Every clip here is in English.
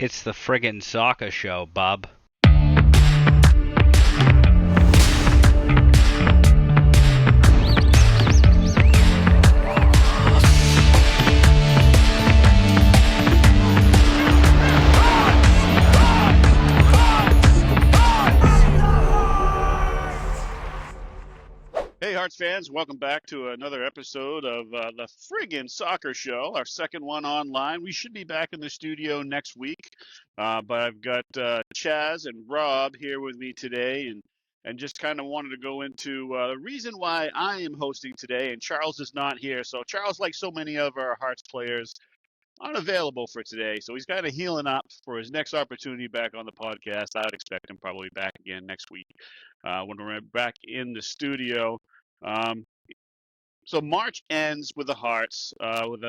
It's the friggin' soccer show, bub. Hey, Hearts fans, welcome back to another episode of the Friggin Soccer Show, our second one online. We should be back in the studio next week, but I've got Chaz and Rob here with me today, and just kind of wanted to go into the reason why I am hosting today, and Charles is not here. So Charles, like so many of our Hearts players, unavailable for today. So he's kind of healing up for his next opportunity back on the podcast. I would expect him probably back again next week when we're back in the studio. Um, so March ends with the Hearts with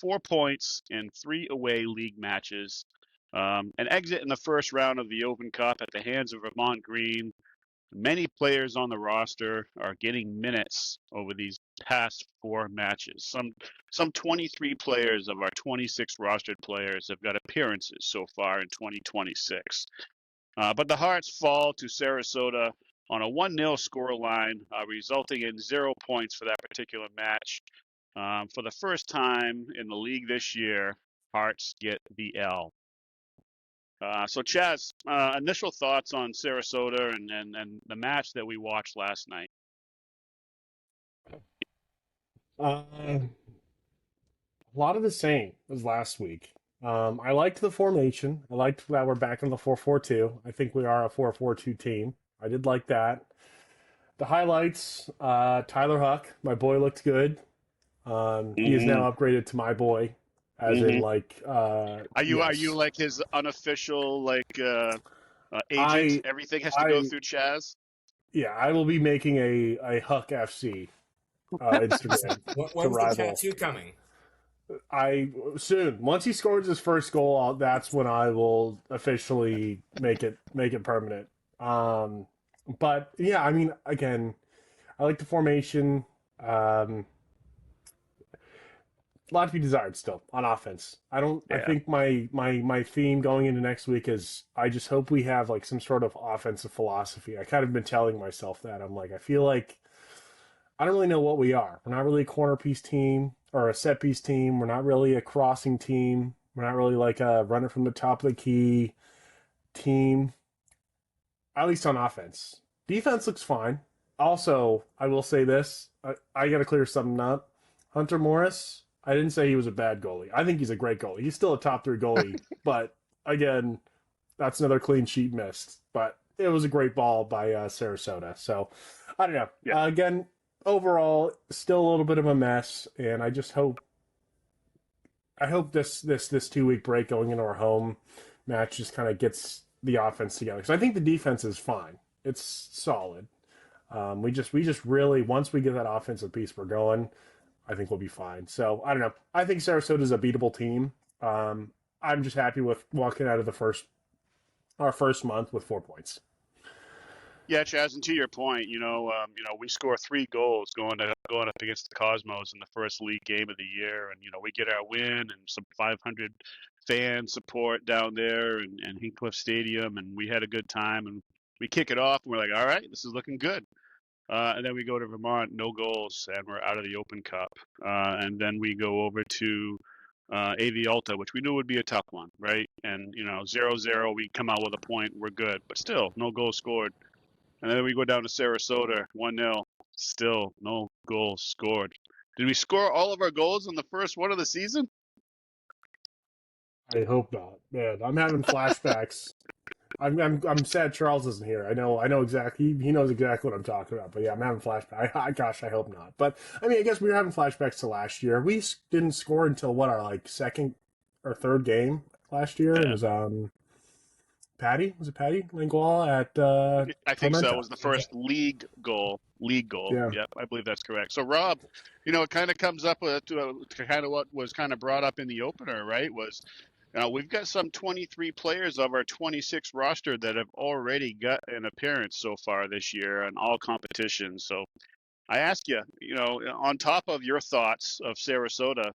4 points in 3 away league matches, an exit in the first round of the Open Cup at the hands of Vermont Green. Many players on the roster are getting minutes over these past 4 matches. Some 23 players of our 26 rostered players have got appearances so far in 2026. But the Hearts fall to Sarasota on a 1-0 scoreline, resulting in 0 points for that particular match. For the first time in the league this year, Hearts get the L. So, Chaz, initial thoughts on Sarasota and the match that we watched last night? A lot of the same as last week. I liked the formation. I liked that we're back in the 4-4-2. I think we are a 4-4-2 team. I did like that. The highlights, Tyler Huck, my boy looked good. He is Mm-hmm. now upgraded to my boy, as in Mm-hmm. like Are you yes. like his unofficial agent? I Everything has to go I through Chaz. yeah, I will be making a Huck FC Instagram to When's the rival. tattoo coming? I soon. Once he scores his first goal, that's when I will officially make it permanent. But yeah, I mean, again, I like the formation. A lot to be desired still on offense. I don't. I Yeah. think my theme going into next week is I just hope we have like some sort of offensive philosophy. I kind of been telling myself that I'm like I feel like I don't really know what we are. We're not really a corner piece team or a set piece team. We're not really a crossing team. We're not really like a runner from the top of the key team, at least on offense. Defense looks fine. Also, I will say this I got to clear something up. Hunter Morris, I didn't say he was a bad goalie. I think he's a great goalie. He's still a top 3 goalie, but again, that's another clean sheet missed. But it was a great ball by Sarasota. So I don't know. Yeah. Again, overall, still a little bit of a mess, and I hope this 2 week break going into our home match just kind of gets the offense together because I think the defense is fine. It's solid. We just really once we get that offensive piece we're going, I think we'll be fine. So I don't know. I think Sarasota's a beatable team. I'm just happy with walking out of our first month with 4 points. Yeah, Chaz, and to your point, we score 3 goals going up against the Cosmos in the first league game of the year, and we get our win and some 500 fan support down there and Hincliffe Stadium, and we had a good time, and we kick it off, and we're like, all right, this is looking good. And then we go to Vermont, no goals, and we're out of the Open Cup. And then we go over to AV Alta, which we knew would be a tough one, right? And 0-0, we come out with a point, we're good, but still no goals scored. And then we go down to Sarasota, 1-0. Still no goals scored. Did we score all of our goals in the first one of the season? I hope not. Man, I'm having flashbacks. I'm sad Charles isn't here. I know exactly. He knows exactly what I'm talking about. But yeah, I'm having flashbacks. Gosh, I hope not. But I mean, I guess we were having flashbacks to last year. We didn't score until what our like second or third game last year. It Yeah, was Patty. Was it Patty Lingual at I think so. It Clementa? was the first league goal. League goal. Yeah. Yep, I believe that's correct. So, Rob, it kind of comes up to kind of what was kind of brought up in the opener, right? Was we've got some 23 players of our 26 roster that have already got an appearance so far this year in all competitions. So I ask you, on top of your thoughts of Sarasota,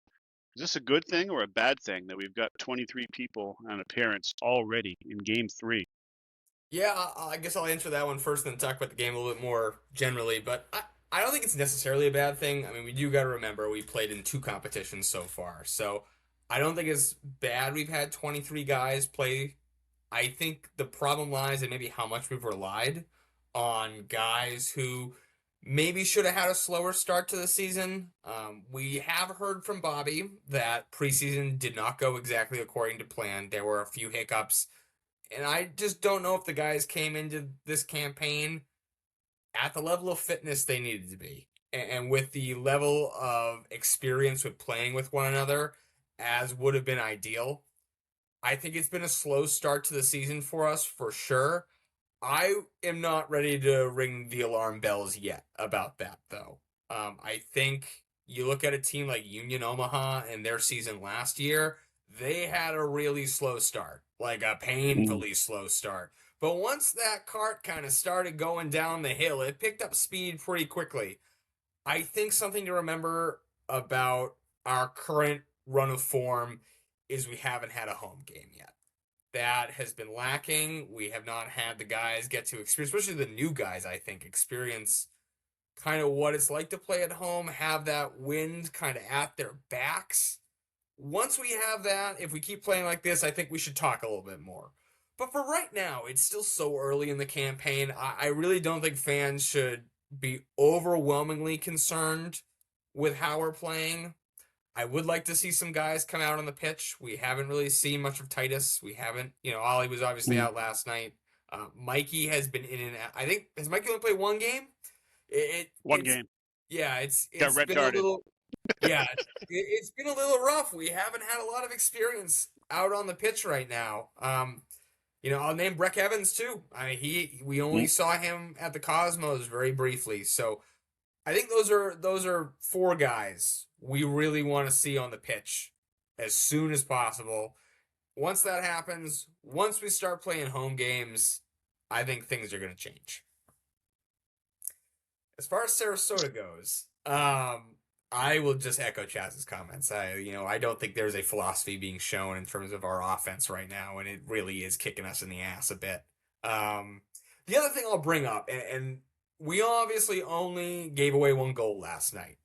Is this a good thing or a bad thing that we've got 23 people on appearance already in Game 3? Yeah, I guess I'll answer that one first and then talk about the game a little bit more generally. But I don't think it's necessarily a bad thing. I mean, we do got to remember we played in 2 competitions so far. So I don't think it's bad we've had 23 guys play. I think the problem lies in maybe how much we've relied on guys who maybe should have had a slower start to the season. We have heard from Bobby that preseason did not go exactly according to plan. There were a few hiccups. And I just don't know if the guys came into this campaign at the level of fitness they needed to be. And with the level of experience with playing with one another as would have been ideal. I think it's been a slow start to the season for us, for sure. I am not ready to ring the alarm bells yet about that, though. I think you look at a team like Union Omaha and their season last year, they had a really slow start, like a painfully slow start. But once that cart kind of started going down the hill, it picked up speed pretty quickly. I think something to remember about our current run of form is we haven't had a home game yet. That has been lacking. We have not had the guys get to experience, especially the new guys, I think, experience kind of what it's like to play at home, have that wind kind of at their backs. Once we have that, if we keep playing like this, I think we should talk a little bit more. But for right now, it's still so early in the campaign. I really don't think fans should be overwhelmingly concerned with how we're playing. I would like to see some guys come out on the pitch. We haven't really seen much of Titus. We haven't, Ollie was obviously out last night. Mikey has been in and out. I think, has Mikey only played one game? One game. Yeah, it's Got red been carded. a little, yeah, it's been a little rough. We haven't had a lot of experience out on the pitch right now. I'll name Breck Evans too. I mean, we only saw him at the Cosmos very briefly. So I think those are 4 guys we really want to see on the pitch as soon as possible. Once that happens, once we start playing home games, I think things are going to change. As far as Sarasota goes, I will just echo Chaz's comments. I don't think there's a philosophy being shown in terms of our offense right now, and it really is kicking us in the ass a bit. The other thing I'll bring up, and we obviously only gave away 1 goal last night,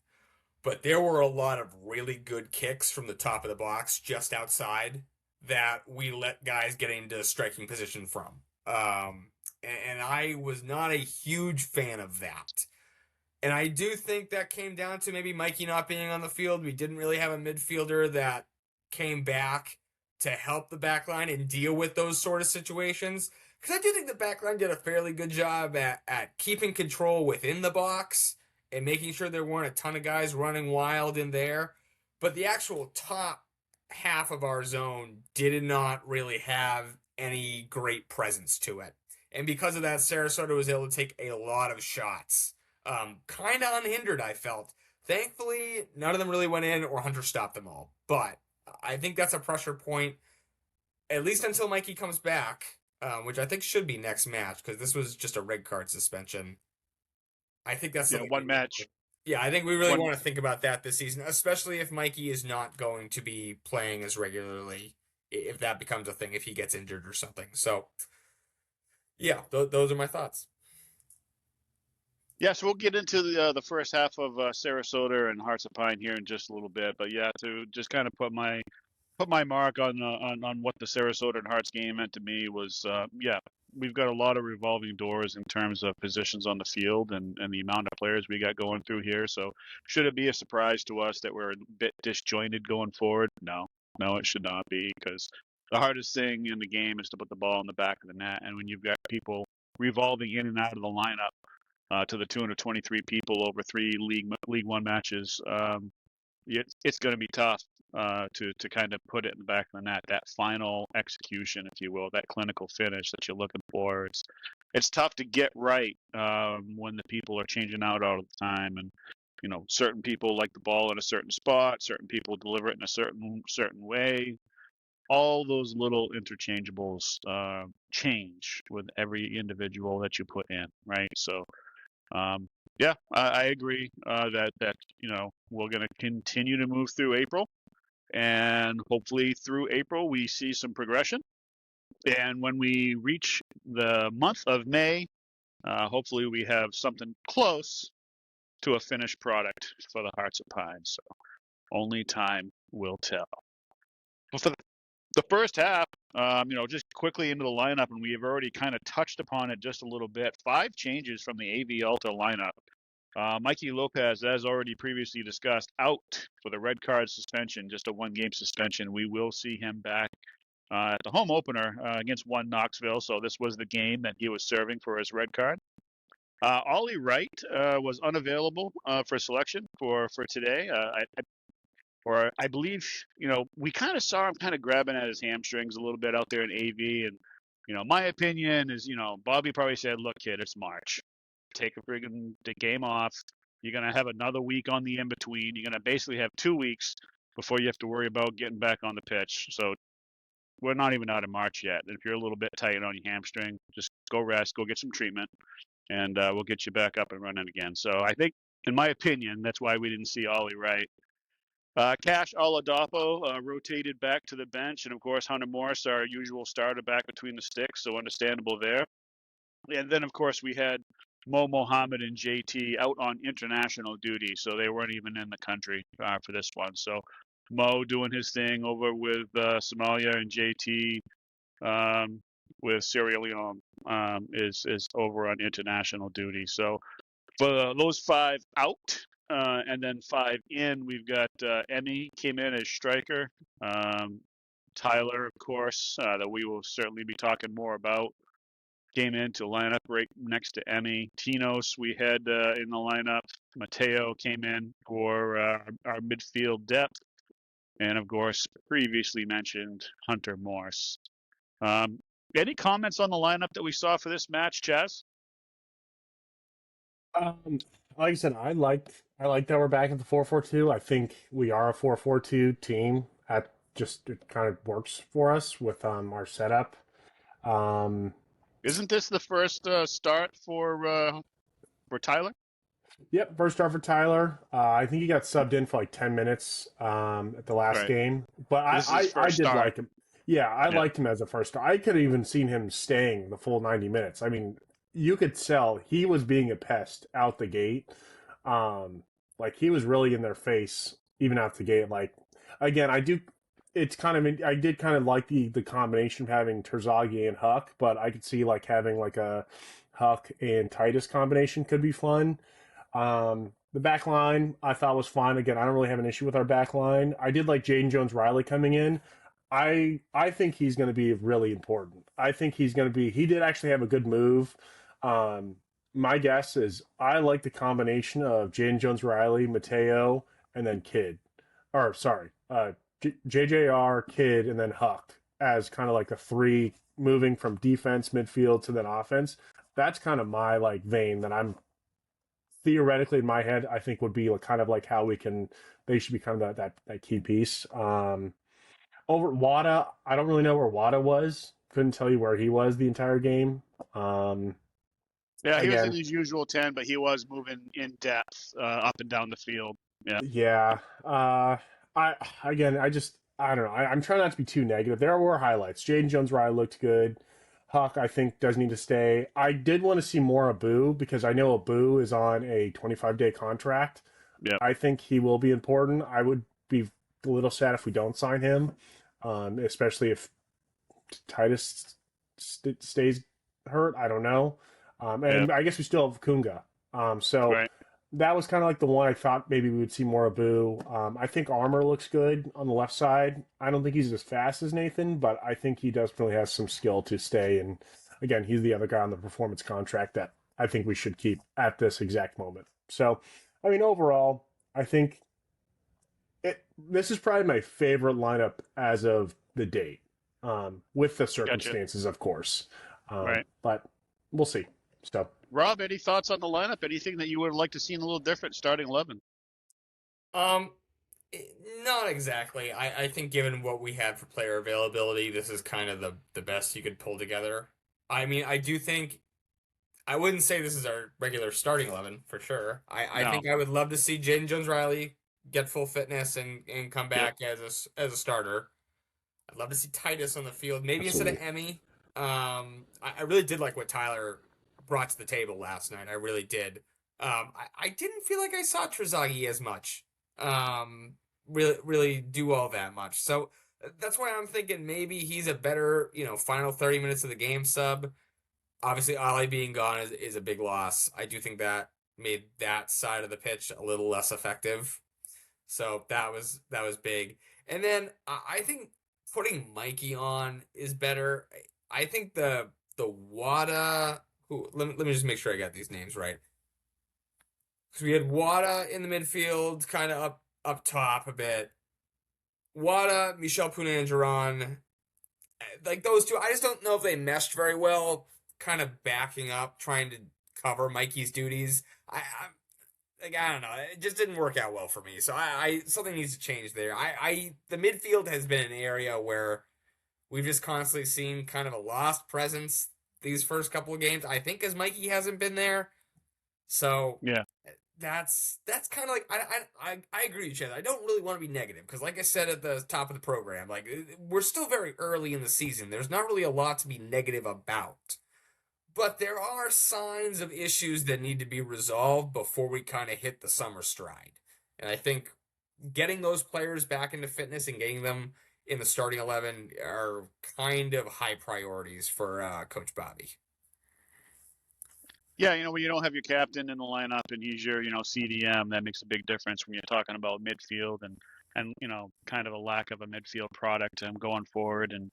but there were a lot of really good kicks from the top of the box just outside that we let guys get into striking position from. And I was not a huge fan of that. And I do think that came down to maybe Mikey not being on the field. We didn't really have a midfielder that came back to help the back line and deal with those sort of situations. Because I do think the back line did a fairly good job at keeping control within the box and making sure there weren't a ton of guys running wild in there. But the actual top half of our zone did not really have any great presence to it. And because of that, Sarasota was able to take a lot of shots. Kind of unhindered, I felt. Thankfully, none of them really went in or Hunter stopped them all. But I think that's a pressure point, at least until Mikey comes back, which I think should be next match, because this was just a red card suspension. I think that's one match. Yeah, I think we really want to think about that this season, especially if Mikey is not going to be playing as regularly, if that becomes a thing, if he gets injured or something. So, yeah, those are my thoughts. Yeah, so we'll get into the first half of Sarasota and Hearts of Pine here in just a little bit. But yeah, to just kind of put my mark on what the Sarasota and Hearts game meant to me was, we've got a lot of revolving doors in terms of positions on the field and the amount of players we got going through here. So should it be a surprise to us that we're a bit disjointed going forward? No, it should not be, because the hardest thing in the game is to put the ball in the back of the net. And when you've got people revolving in and out of the lineup, to the tune of 23 people over 3 League One matches, it's going to be tough to kind of put it in the back of the net. That final execution, if you will, that clinical finish that you're looking for, it's tough to get right when the people are changing out all the time. And certain people like the ball in a certain spot, certain people deliver it in a certain way. All those little interchangeables change with every individual that you put in, right? So. I agree that we're going to continue to move through April, And hopefully through April, we see some progression. And when we reach the month of May, hopefully we have something close to a finished product for the Hearts of Pine. So only time will tell. Well, for the first half, just quickly into the lineup, and we have already kind of touched upon it just a little bit. 5 changes from the AV Alta lineup. Mikey Lopez, as already previously discussed, out for the red card suspension, just a 1-game suspension. We will see him back at the home opener against Knoxville. So this was the game that he was serving for his red card. Ollie Wright was unavailable for selection for today. I believe, we kind of saw him kind of grabbing at his hamstrings a little bit out there in AV. And, my opinion is, Bobby probably said, look, kid, it's March. Take the game off. You're going to have another week on the in-between. You're going to basically have 2 weeks before you have to worry about getting back on the pitch. So we're not even out of March yet. And if you're a little bit tight on your hamstring, just go rest, go get some treatment, and we'll get you back up and running again. So I think, in my opinion, that's why we didn't see Ollie Wright. Cash Oladapo rotated back to the bench, and of course Hunter Morris, our usual starter, back between the sticks, so understandable there. And then of course we had Mo Mohammed and JT out on international duty, so they weren't even in the country for this one. So Mo doing his thing over with Somalia, and JT with Sierra Leone is over on international duty. So for those 5 out, and then 5 in, we've got Emmy came in as striker. Tyler, of course, that we will certainly be talking more about, came in to line up right next to Emmy. Tinos we had in the lineup. Mateo came in for our midfield depth. And, of course, previously mentioned Hunter Morse. Any comments on the lineup that we saw for this match, Chaz? Like I said, I like that we're back at the 4-4-2. I think we are a 4-4-2 team. It kind of works for us with our setup. Isn't this the first start for Tyler? Yep, first start for Tyler. I think he got subbed in for like 10 minutes at the last game. But I did like him. Yeah, I liked him as a first start. I could have even seen him staying the full 90 minutes. I mean, you could tell he was being a pest out the gate. Like he was really in their face even out the gate. Like, again, I did kind of like the combination of having Terzaghi and Huck, but I could see like having like a Huck and Titus combination could be fun. The back line I thought was fine. Again, I don't really have an issue with our back line. I did like Jaden Jones-Riley coming in. I think he's going to be really important. I think he did actually have a good move. My guess is I like the combination of Jaden Jones-Riley, Mateo, and then JJR, Kid, and then Huck as kind of like the 3 moving from defense, midfield to then offense. That's kind of my like vein that I'm theoretically in my head I think would be kind of like how they should be kind of that key piece. Over Wada, I don't really know where Wada was. Couldn't tell you where he was the entire game. Yeah, he was in his usual 10, but he was moving in depth up and down the field. Yeah. Yeah. I don't know. I'm trying not to be too negative. There were highlights. Jaden Jones-Riley looked good. Huck, I think, does need to stay. I did want to see more Abu because I know Abu is on a 25-day contract. Yeah. I think he will be important. I would be a little sad if we don't sign him, especially if Titus stays hurt. I don't know. I guess we still have Kunga. Right. That was kind of like the one I thought maybe we would see more Abu. I think Armour looks good on the left side. I don't think he's as fast as Nathan, but I think he definitely has some skill to stay. And again, he's the other guy on the performance contract that I think we should keep at this exact moment. So, I mean, overall, I think this is probably my favorite lineup as of the date, with the circumstances, of course. Right. But we'll see. So, Rob, any thoughts on the lineup? Anything that you would like to see in a little different starting 11? Not exactly. I think given what we have for player availability, this is kind of the best you could pull together. I mean, I do think I wouldn't say this is our regular starting 11 for sure. I think I would love to see Jaden Jones-Riley get full fitness and come Yep. back as a starter. I'd love to see Titus on the field, maybe instead of Absolutely. Emmy. I really did like what Tyler brought to the table last night. I really did. I didn't feel like I saw Terzaghi as much. Really do all that much. So that's why I'm thinking maybe he's a better, final 30 minutes of the game sub. Obviously, Ali being gone is a big loss. I do think that made that side of the pitch a little less effective. So that was big. And then I think putting Mikey on is better. I think the Wada who let me just make sure I got these names right. Because we had Wada in the midfield, kind of up top a bit. Wada, Michel Pounet-Duran, like those two. I just don't know if they meshed very well. Kind of backing up, trying to cover Mikey's duties. I don't know. It just didn't work out well for me. So I something needs to change there. The midfield has been an area where we've just constantly seen kind of a lost presence these first couple of games. I think as Mikey hasn't been there. So Yeah. that's kind of like I agree with you, Chad. I don't really want to be negative because, like I said at the top of the program, like we're still very early in the season. There's not really a lot to be negative about. But there are signs of issues that need to be resolved before we kind of hit the summer stride. And I think getting those players back into fitness and getting them in the starting 11 are kind of high priorities for Coach Bobby. Yeah, when you don't have your captain in the lineup and he's your, CDM, that makes a big difference when you're talking about midfield and kind of a lack of a midfield product going forward and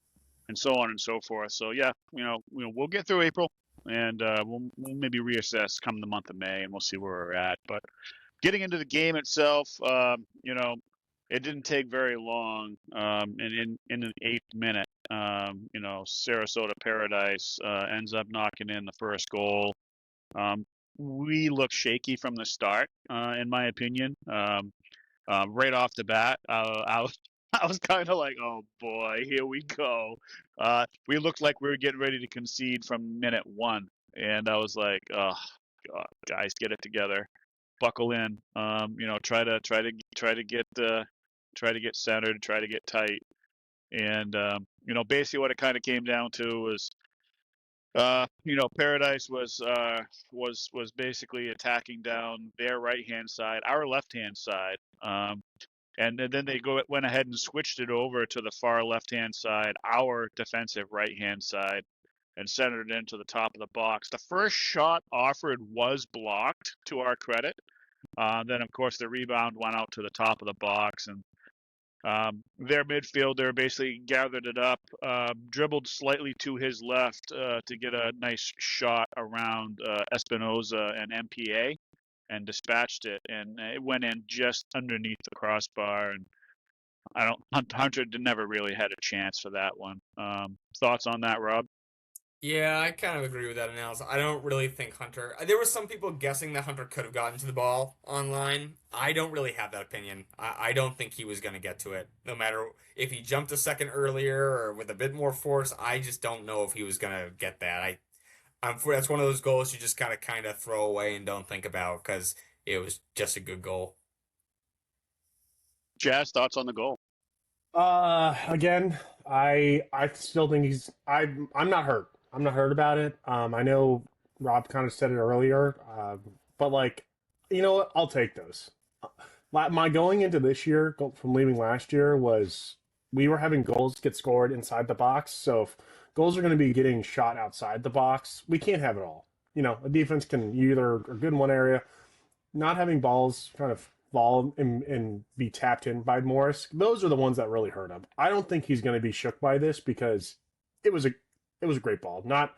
so on and so forth. So yeah, we'll get through April and we'll maybe reassess come the month of May and we'll see where we're at. But getting into the game itself, it didn't take very long. And in the 8th minute, Sarasota Paradise ends up knocking in the first goal. We looked shaky from the start, in my opinion. Right off the bat, I was kind of like, oh boy, here we go. We looked like we were getting ready to concede from minute 1, and I was like, oh God, guys, get it together, buckle in. Try to get centered, try to get tight, and basically what it kind of came down to was. Paradise was basically attacking down their right hand side, our left hand side, and then they went ahead and switched it over to the far left hand side, our defensive right hand side, and centered it into the top of the box. The first shot offered was blocked, to our credit. Then of course the rebound went out to the top of the box, and their midfielder basically gathered it up, dribbled slightly to his left to get a nice shot around Espinoza and MPA and dispatched it. And it went in just underneath the crossbar. And Hunter never really had a chance for that one. Thoughts on that, Rob? Yeah, I kind of agree with that analysis. I don't really think Hunter. There were some people guessing that Hunter could have gotten to the ball online. I don't really have that opinion. I don't think he was going to get to it. No matter if he jumped a second earlier or with a bit more force, I just don't know if he was going to get that. That's one of those goals you just kind of throw away and don't think about because it was just a good goal. Jazz, thoughts on the goal? Again, I still think I'm not hurt. I'm not hurt about it. I know Rob kind of said it earlier, but like, you know what? I'll take those. My going into this year from leaving last year was we were having goals get scored inside the box. So if goals are going to be getting shot outside the box, we can't have it all. A defense can either are good in one area, not having balls kind of fall and be tapped in by Morris. Those are the ones that really hurt him. I don't think he's going to be shook by this because it was a great ball. Not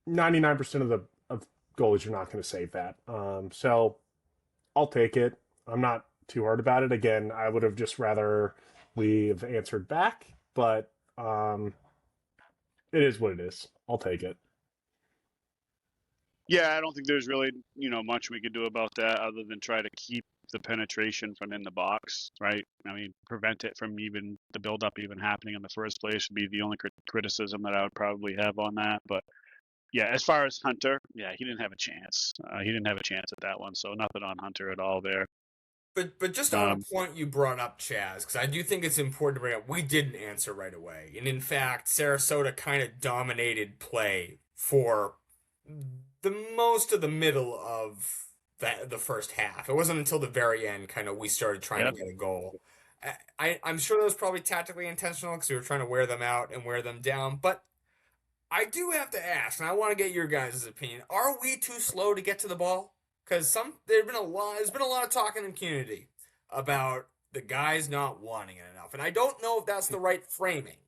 99% of goalies you're not going to save that. So I'll take it. I'm not too hard about it. Again, I would have just rather we have answered back, but it is what it is. I'll take it. Yeah, I don't think there's really, much we could do about that other than try to keep the penetration from in the box, right? I mean, prevent it from even the buildup even happening in the first place would be the only criticism that I would probably have on that. But yeah, as far as Hunter, yeah, he didn't have a chance. He didn't have a chance at that one, so nothing on Hunter at all there. But just on a point you brought up, Chaz, because I do think it's important to bring up, we didn't answer right away. And in fact, Sarasota kind of dominated play for the most of the middle of the first half. It wasn't until the very end kind of we started trying to get a goal. I'm sure that was probably tactically intentional because we were trying to wear them out and wear them down. But I do have to ask, and I want to get your guys' opinion. Are we too slow to get to the ball? Because there's been a lot of talk in the community about the guys not wanting it enough. And I don't know if that's the right framing,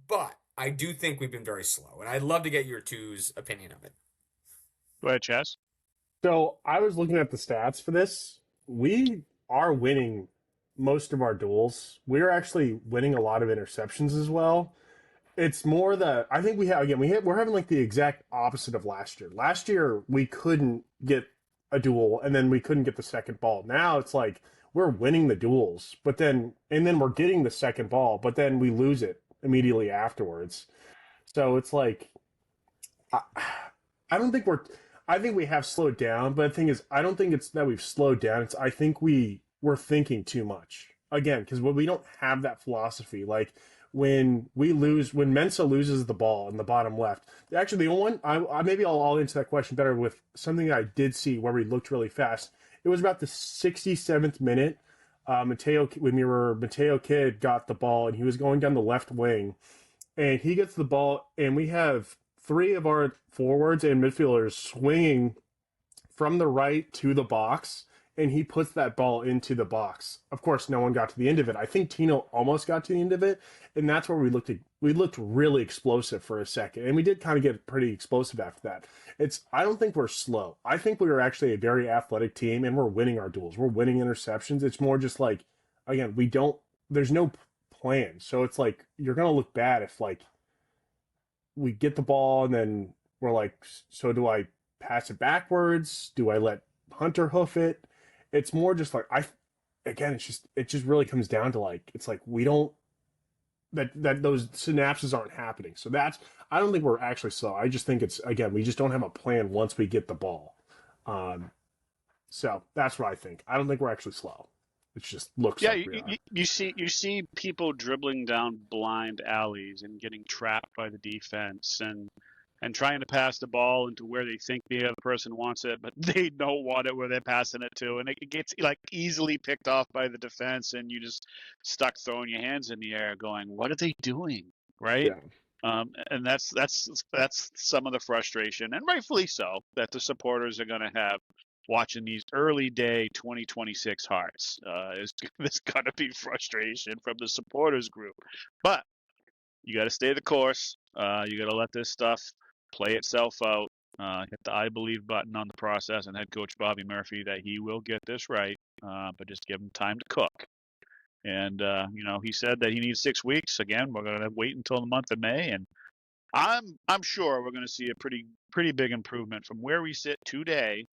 but I do think we've been very slow. And I'd love to get your two's opinion of it. Go ahead, Chaz. So I was looking at the stats for this. We are winning most of our duels. We're actually winning a lot of interceptions as well. It's more that I think we're having like the exact opposite of last year. Last year we couldn't get a duel and then we couldn't get the second ball. Now it's like we're winning the duels, but then we're getting the second ball, but then we lose it immediately afterwards. So it's like I think we have slowed down, but the thing is I don't think it's that we've slowed down. I think we're thinking too much. Again, because we don't have that philosophy. Like when Mensa loses the ball in the bottom left, actually the only one, maybe I'll answer that question better with something I did see where we looked really fast. It was about the 67th minute. Mateo Kidd got the ball and he was going down the left wing, and he gets the ball and we have three of our forwards and midfielders swinging from the right to the box, and he puts that ball into the box. Of course, no one got to the end of it. I think Tino almost got to the end of it, and that's where we looked really explosive for a second, and we did kind of get pretty explosive after that. I don't think we're slow. I think we are actually a very athletic team, and we're winning our duels. We're winning interceptions. It's more just like, again, there's no plan. So it's like, you're going to look bad if like we get the ball and then we're like, so do I pass it backwards? Do I let Hunter hoof it? It's more just like it just really comes down to like, it's like we don't that those synapses aren't happening. So I don't think we're actually slow. I just think we just don't have a plan once we get the ball. So that's what I think. I don't think we're actually slow. It just looks like we are. You see people dribbling down blind alleys and getting trapped by the defense and trying to pass the ball into where they think the other person wants it, but they don't want it where they're passing it to, and it gets like easily picked off by the defense, and you just stuck throwing your hands in the air, going, "What are they doing?" Right? Yeah. And that's some of the frustration, and rightfully so, that the supporters are going to have watching these early day 2026 Hearts. There's going to be frustration from the supporters group, but you got to stay the course. You got to let this stuff play itself out. Hit the I believe button on the process, and head coach Bobby Murphy that he will get this right, but just give him time to cook. And he said that he needs 6 weeks. Again, we're going to wait until the month of May, and I'm sure we're going to see a pretty big improvement from where we sit today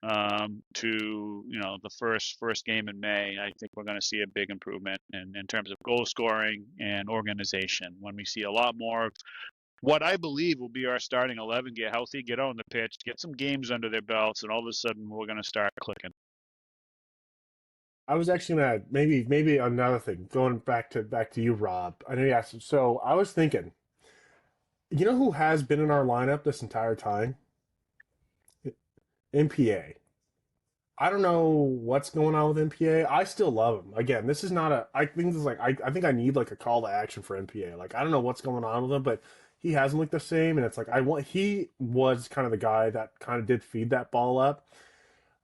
to the first game in May. I think we're going to see a big improvement in terms of goal scoring and organization when we see a lot more of what I believe will be our starting 11 get healthy, get on the pitch, get some games under their belts, and all of a sudden we're going to start clicking. I was actually gonna maybe another thing, going back to you, Rob. I know you asked. So I was thinking, you know who has been in our lineup this entire time? MPA. I don't know what's going on with MPA. I still love him. Again, this is not I think this is like I think I need like a call to action for MPA. Like I don't know what's going on with him, but he hasn't looked the same, and it's like he was kind of the guy that kind of did feed that ball up.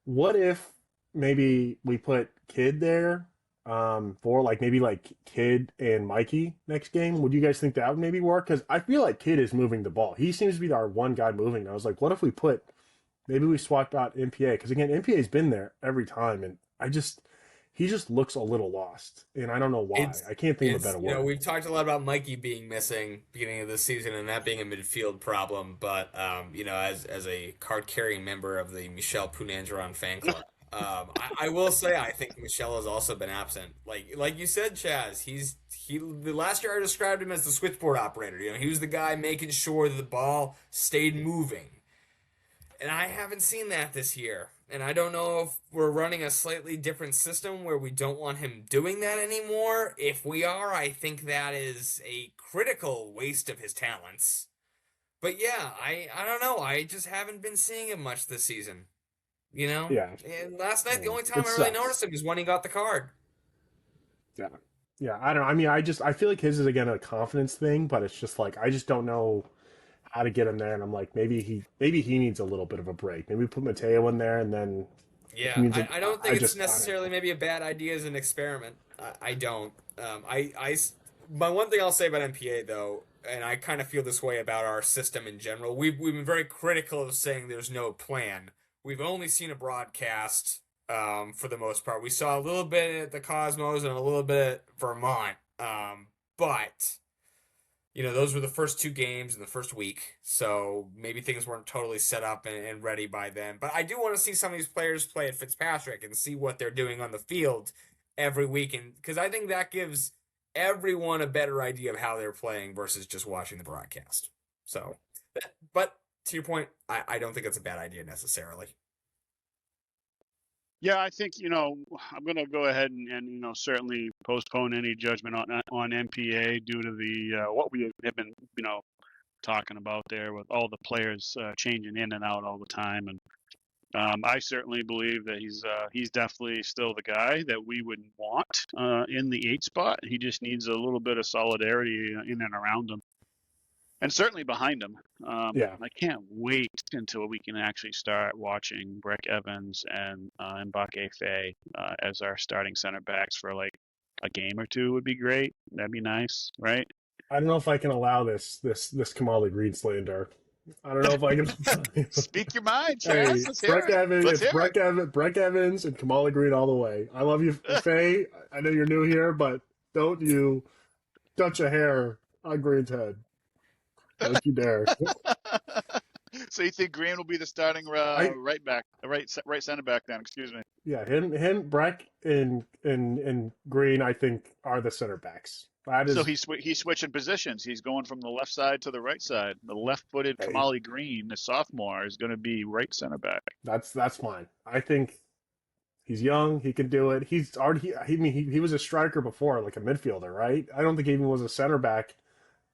What if maybe we put Kid there for like maybe like Kid and Mikey next game? Would you guys think that would maybe work? Because I feel like Kid is moving the ball. He seems to be our one guy moving. And I was like, what if maybe we swapped out MPA? Because again, MPA's been there every time, and he just looks a little lost, and I don't know why. I can't think of a better word. We've talked a lot about Mikey being missing beginning of the season and that being a midfield problem, but as a card-carrying member of the Michel Punandron fan club, I will say I think Michel has also been absent. Like you said, Chaz, the last year I described him as the switchboard operator. He was the guy making sure that the ball stayed moving. And I haven't seen that this year. And I don't know if we're running a slightly different system where we don't want him doing that anymore. If we are, I think that is a critical waste of his talents. But yeah, I don't know. I just haven't been seeing him much this season. You know? Yeah, And last night, the only time it I really sucks. noticed him is when he got the card. Yeah, yeah. I don't know. I mean, I feel like his is again a confidence thing, but it's just like I just don't know how to get him there, and I'm like maybe he needs a little bit of a break. Maybe put Mateo in there, and then if he Yeah, needs I don't think it's I don't necessarily know. maybe a bad idea as an experiment. I don't. My one thing I'll say about MPA though, and I kind of feel this way about our system in general. We've been very critical of saying there's no plan. We've only seen a broadcast for the most part. We saw a little bit at the Cosmos and a little bit at Vermont, but those were the first two games in the first week, so maybe things weren't totally set up and ready by then. But I do want to see some of these players play at Fitzpatrick and see what they're doing on the field every week, and because I think that gives everyone a better idea of how they're playing versus just watching the broadcast. So, but to your point, I don't think it's a bad idea necessarily. Yeah, I think I'm going to go ahead and certainly postpone any judgment on MPA due to the what we have been talking about there with all the players changing in and out all the time, and I certainly believe that he's definitely still the guy that we would want in the 8 spot. He just needs a little bit of solidarity in and around him, and certainly behind him. Yeah, I can't wait until we can actually start watching Breck Evans and Mbake Faye as our starting center backs for like a game or two would be great. That'd be nice, right? I don't know if I can allow this Kamali Green slander. I don't know if I can. Speak your mind, Hey, Chaz. Let's hear Breck it. Evans, Let's it's hear it. Breck Evans and Kamali Green all the way. I love you, Faye. I know you're new here, but don't you touch a hair on Green's head. Don't you dare. So you think Green will be the starting I right back, right center back then? Excuse me. Yeah, him, Breck and Green, I think are the center backs. That So is, he's switching positions. He's going from the left side to the right side. The left-footed hey, Kamali Green, the sophomore, is going to be right center back. that's fine. I think he's young. He can do it. He's already. He was a striker before, like a midfielder, right? I don't think he even was a center back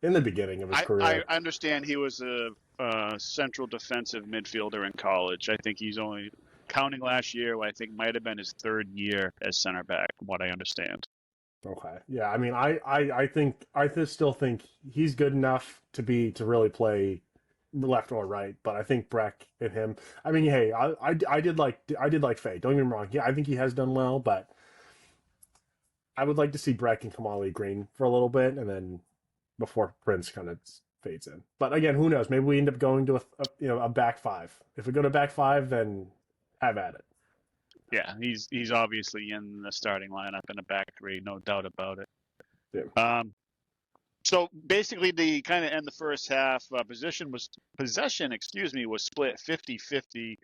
in the beginning of his I career. understand he was a central defensive midfielder in college. I think he's only counting last year. I think might have been his 3rd year as center back, from what I understand. Okay. Yeah. I mean, I still think he's good enough to really play left or right, but I think Breck and him. I mean, hey, I did like Faye. Don't get me wrong. Yeah, I think he has done well, but I would like to see Breck and Kamali Green for a little bit, and then before Prince kind of fades in. But again, who knows? Maybe we end up going to a back five. If we go to back five, then have at it. Yeah, he's obviously in the starting lineup in a back 3, no doubt about it. Yeah. So basically, the kind of end the first half possession, was split 50-50.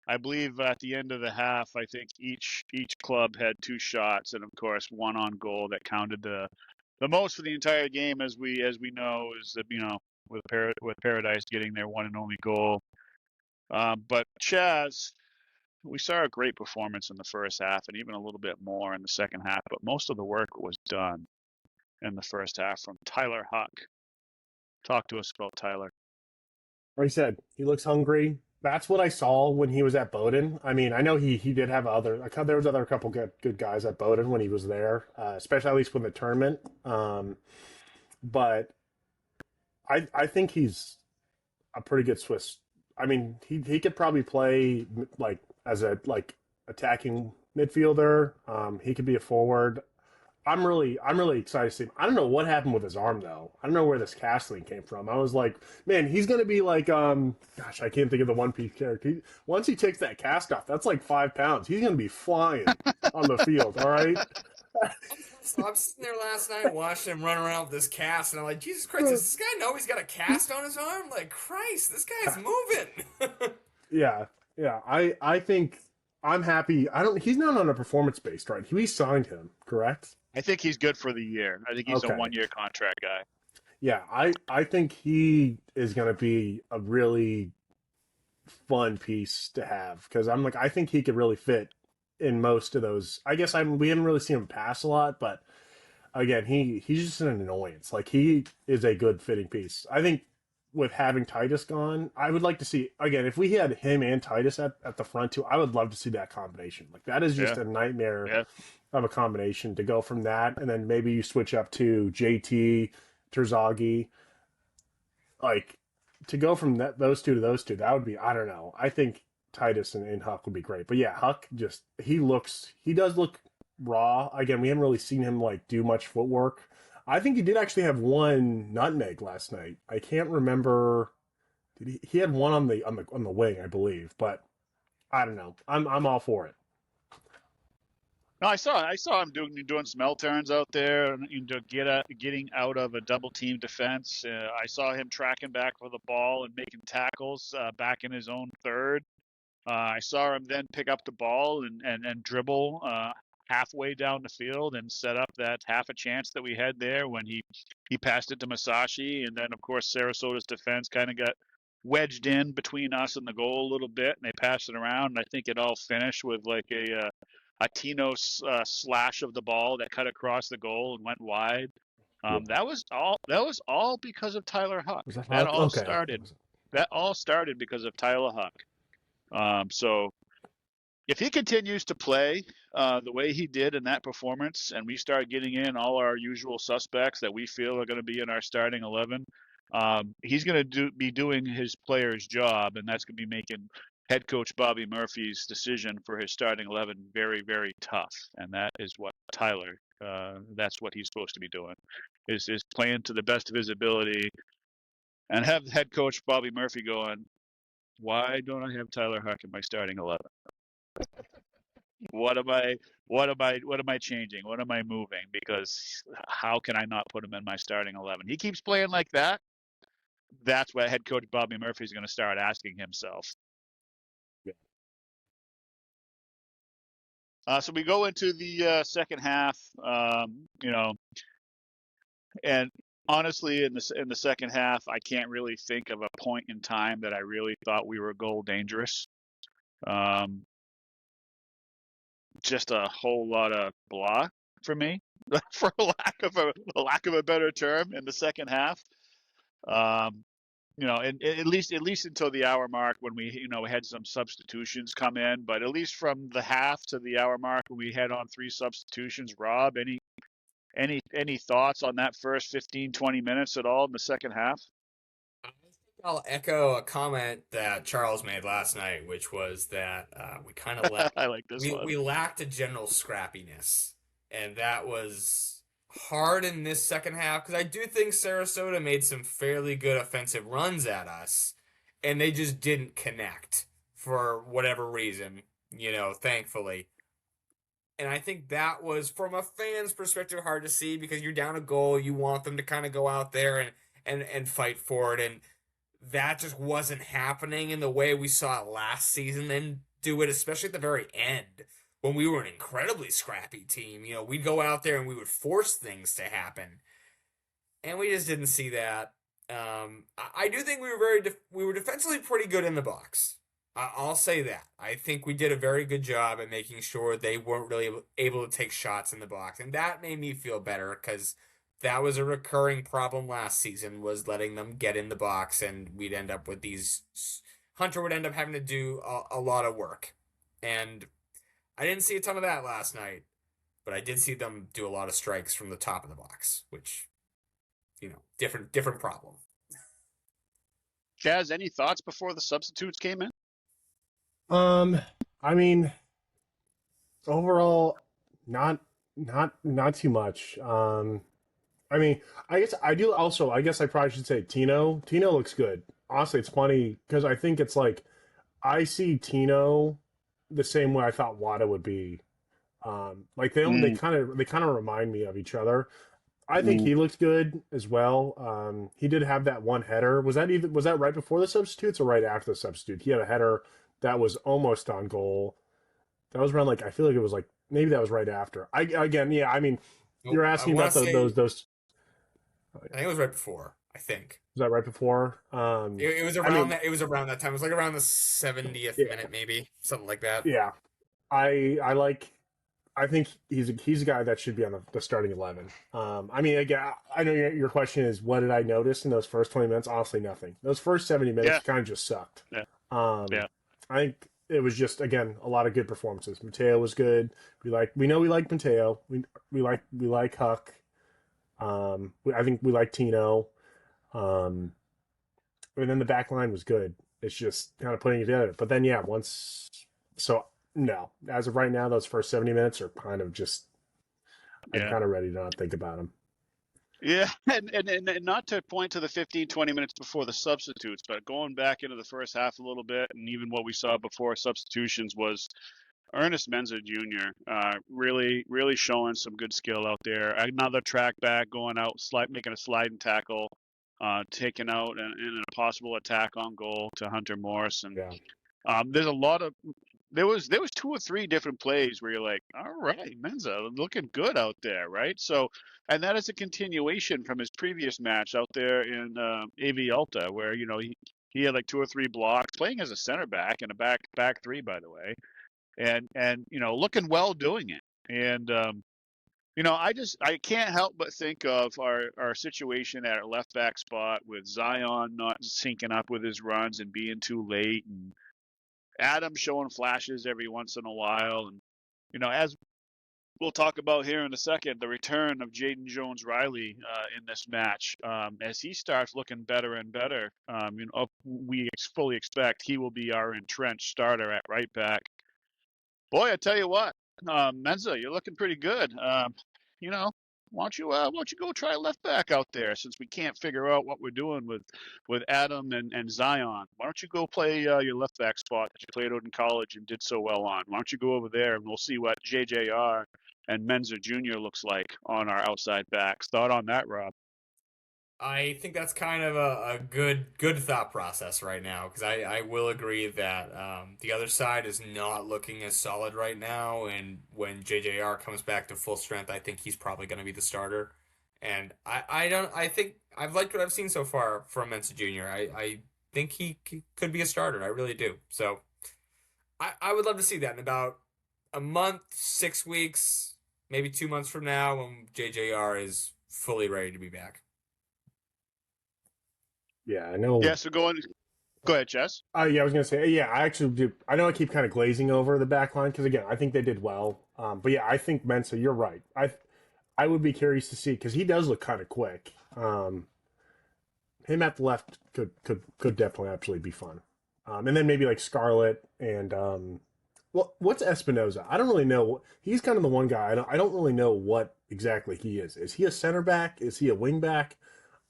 I believe at the end of the half, I think each club had 2 shots, and of course one on goal that counted the most for the entire game, as we know, is that with Paradise getting their one and only goal. But Chaz, we saw a great performance in the first half, and even a little bit more in the second half. But most of the work was done in the first half from Tyler Huck. Talk to us about Tyler. Like I said, he looks hungry. That's what I saw when he was at Bowdoin. I mean, I know he did have there was other couple good guys at Bowdoin when he was there, especially at least when the tournament. But I think he's a pretty good Swiss. I mean, he could probably play like as a attacking midfielder. He could be a forward. I'm really excited to see him. I don't know what happened with his arm though. I don't know where this castling came from. I was like, man, he's gonna be like, gosh, I can't think of the One Piece character. Once he takes that cast off, that's like 5 pounds. He's gonna be flying on the field. All right. So I'm sitting there last night watching him run around with this cast, and I'm like, Jesus Christ, does this guy know he's got a cast on his arm? Like, Christ, this guy's moving. Yeah, yeah. I think I'm happy. He's not on a performance based, right? We signed him, correct? I think he's good for the year. I think he's a Okay. 1-year contract guy. Yeah, I think he is going to be a really fun piece to have because I think he could really fit in most of those. I guess we haven't really seen him pass a lot, but again, he's just an annoyance. Like he is a good fitting piece. I think with having Titus gone, I would like to see again if we had him and Titus at the front too. I would love to see that combination. Like that is just a nightmare of a combination to go from that, and then maybe you switch up to JT Terzaghi. Like to go from those two to those two, that would be I don't know. I think Titus and Huck would be great. But yeah, Huck just he does look raw. Again, we haven't really seen him like do much footwork. I think he did actually have one nutmeg last night. I can't remember. Did he had one on the wing, I believe, but I don't know. I'm all for it. No, I saw him doing some L turns out there, and getting out of a double team defense. I saw him tracking back for the ball and making tackles back in his own third. I saw him then pick up the ball and dribble halfway down the field and set up that half a chance that we had there when he passed it to Masashi, and then of course Sarasota's defense kind of got wedged in between us and the goal a little bit, and they passed it around. And I think it all finished with like a Tino slash of the ball that cut across the goal and went wide. That was all because of Tyler Huck. Was that That Huck? all Okay. started. That all started because of Tyler Huck. So if he continues to play the way he did in that performance, and we start getting in all our usual suspects that we feel are going to be in our starting 11, he's going to be doing his player's job, and that's going to be making head coach Bobby Murphy's decision for his starting 11 very, very tough. And that is what Tyler, that's what he's supposed to be doing, is playing to the best of his ability, and have head coach Bobby Murphy going, why don't I have Tyler Huck in my starting 11? What am I changing? What am I moving? Because how can I not put him in my starting 11? He keeps playing like that. That's what head coach Bobby Murphy is going to start asking himself. So we go into the second half, and honestly, in the second half, I can't really think of a point in time that I really thought we were goal dangerous. Just a whole lot of blah for me, for lack of a better term, in the second half. And at least until the hour mark when we had some substitutions come in, but at least from the half to the hour mark when we had on 3 substitutions. Rob, any thoughts on that first 15-20 minutes at all in the second half? I'll echo a comment that Charles made last night, which was that we kind of I like this one. We lacked a general scrappiness, and that was hard in this second half because I do think Sarasota made some fairly good offensive runs at us, and they just didn't connect for whatever reason, thankfully. And I think that was, from a fan's perspective, hard to see because you're down a goal. You want them to kind of go out there and fight for it, and that just wasn't happening in the way we saw it last season and do it, especially at the very end when we were an incredibly scrappy team. We'd go out there and we would force things to happen, and we just didn't see that. I do think we were defensively pretty good in the box. I'll say that. I think we did a very good job at making sure they weren't really able to take shots in the box, and that made me feel better because that was a recurring problem last season, was letting them get in the box, and we'd end up with Hunter would end up having to do a lot of work. And I didn't see a ton of that last night, but I did see them do a lot of strikes from the top of the box, which, different problem. Chaz, any thoughts before the substitutes came in? I mean, overall, not too much. I mean, I guess I do also, I guess I probably should say Tino. Tino looks good. Honestly, it's funny because I think it's like, I see Tino the same way I thought Wada would be. Like they kind of remind me of each other. I think he looked good as well. He did have that one header. Was that right before the substitutes or right after the substitute? He had a header that was almost on goal. That was around I feel like it was maybe that was right after. I mean, you're asking about those. I think it was right before. I think. Was that right before? It was I around mean, that. It was around that time. It was like around the 70th yeah, minute, maybe something like that. yeah. I like. I think he's a guy that should be on the starting 11. I mean, again, I know your question is what did I notice in those first 20 minutes? Honestly, nothing. Those first 70 minutes Yeah, kind of just sucked. yeah, Um, yeah, I think it was just again a lot of good performances. Mateo was good. We know we like Mateo. We like Huck. I think we like Tino. Um, and then the back line was good. It's just kind of putting it together. But then yeah, once so no, as of right now, those first 70 minutes are kind of just I'm yeah. kind of ready to not think about them. Yeah, and not to point to the 15, 20 minutes before the substitutes, but going back into the first half a little bit, and even what we saw before substitutions was Ernest Menza Jr. Really, really showing some good skill out there. Another track back, going out, making a sliding tackle, taking out an possible attack on goal to Hunter Morris, and Yeah. there's a lot of there was two or three different plays where you're like, all right, Menza looking good out there, right? So, and that is a continuation from his previous match out there in AV Alta, where he had like two or three blocks, playing as a center back and a back three, by the way, and looking well doing it. And I can't help but think of our situation at our left back spot with Zion not syncing up with his runs and being too late, and Adam showing flashes every once in a while. And, as we'll talk about here in a second, the return of Jaden Jones-Riley in this match, as he starts looking better and better, we fully expect he will be our entrenched starter at right back. Boy, I tell you what, Menza, you're looking pretty good. You know, why don't you go try left back out there, since we can't figure out what we're doing with Adam and Zion? Why don't you go play your left back spot that you played out in college and did so well on? Why don't you go over there and we'll see what JJR and Menza Jr. looks like on our outside backs? Thought on that, Rob? I think that's kind of a good thought process right now because I will agree that the other side is not looking as solid right now, and when JJR comes back to full strength, I think he's probably going to be the starter. And I think I've liked what I've seen so far from Mensa Jr. I think could be a starter. I really do. So I would love to see that in about a month, 6 weeks, maybe 2 months from now when JJR is fully ready to be back. Yeah, I know. Yeah. So go ahead, Jess. Yeah, I was gonna say, yeah, I actually do. I know I keep kind of glazing over the back line because again, I think they did well. But yeah, I think Mensa, you're right. I would be curious to see because he does look kind of quick. Him at the left could definitely actually be fun. And then maybe like Scarlett and what's Espinoza? I don't really know. He's kind of the one guy. I don't really know what exactly he is. Is he a center back? Is he a wing back?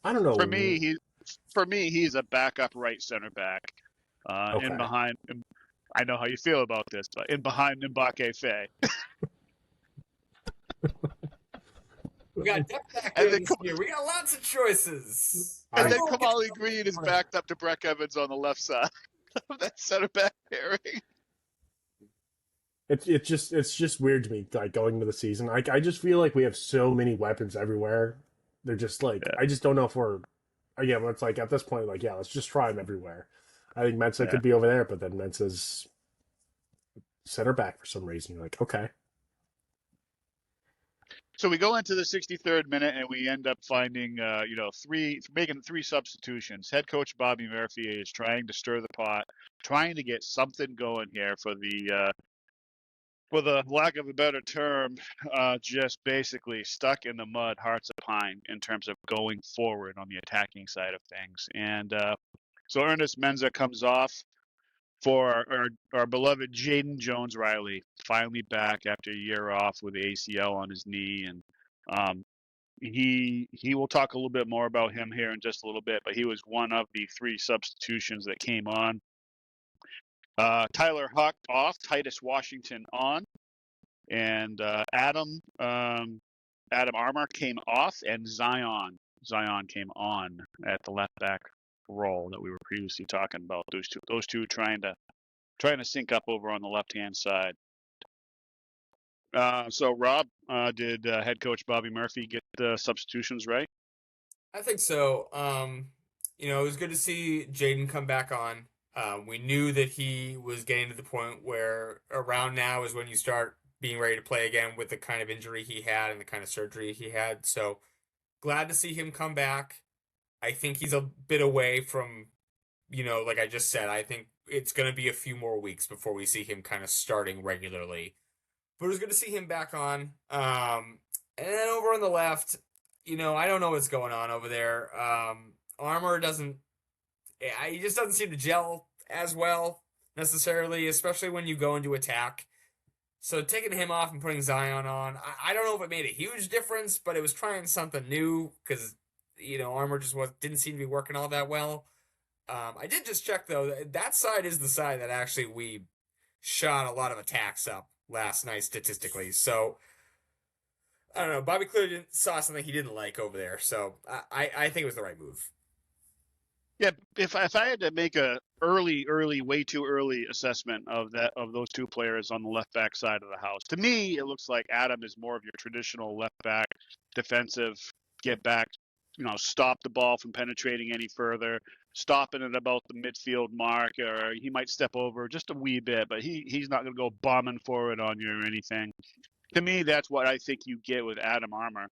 I don't For know. me, he's a backup right center back. In Okay. behind. I know how you feel about this, but in behind Mbake Faye. We got depth back And there then this year. We got lots of choices. And I then Kamali Green is backed up to Breck Evans on the left side of that center back pairing. it's just weird to me like going into the season. Like I just feel like we have so many weapons everywhere. They're just like Yeah, I just don't know if we're again. It's like at this point, like yeah, let's just try them everywhere. I think Mensa yeah. could be over there, but then Mensa's center back for some reason. You're like, okay, So we go into the 63rd minute and we end up finding, making three substitutions. Head coach Bobby Murphy is trying to stir the pot, trying to get something going here for the lack of a better term, just basically stuck in the mud, hearts of pine in terms of going forward on the attacking side of things. And so Ernest Menza comes off for our beloved Jaden Jones-Riley, finally back after a year off with the ACL on his knee. And he will talk a little bit more about him here in just a little bit, but he was one of the three substitutions that came on. Tyler Huck off, Titus Washington on, and Adam Armour came off, and Zion came on at the left back role that we were previously talking about. Those two trying to sync up over on the left hand side. So Rob, did head coach Bobby Murphy get the substitutions right? I think so. It was good to see Jaden come back on. We knew that he was getting to the point where around now is when you start being ready to play again with the kind of injury he had and the kind of surgery he had. So glad to see him come back. I think he's a bit away from, like I just said, I think it's going to be a few more weeks before we see him kind of starting regularly. But it was good to see him back on. And then over on the left, I don't know what's going on over there. Armor doesn't, he just doesn't seem to gel as well necessarily, especially when you go into attack. So taking him off and putting Zion on, I don't know if it made a huge difference, but it was trying something new because Armor just didn't seem to be working all that well. I did just check though that side is the side that actually we shot a lot of attacks up last night statistically. So I don't know. Bobby clearly saw something he didn't like over there, so I think it was the right move. Yeah, if I had to make a way too early assessment of those two players on the left back side of the house, to me it looks like Adam is more of your traditional left back, defensive, get back, stop the ball from penetrating any further, stopping it about the midfield mark, or he might step over just a wee bit, but he's not going to go bombing forward on you or anything. To me, that's what I think you get with Adam Armour.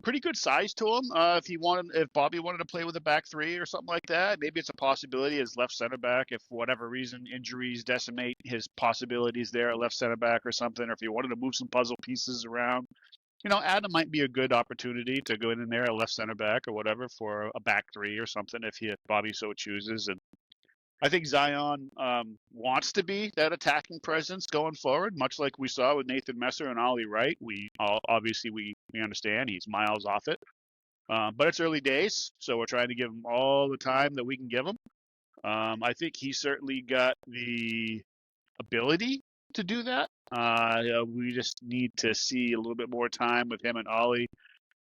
Pretty good size to him. If Bobby wanted to play with a back three or something like that, maybe it's a possibility as left center back. If for whatever reason injuries decimate his possibilities there at left center back or something, or if he wanted to move some puzzle pieces around, Adam might be a good opportunity to go in there at left center back or whatever for a back three or something if Bobby so chooses. And I think Zion wants to be that attacking presence going forward, much like we saw with Nathan Messer and Ollie Wright. We understand he's miles off it, but it's early days, so we're trying to give him all the time that we can give him. I think he certainly got the ability to do that. We just need to see a little bit more time with him and Ollie.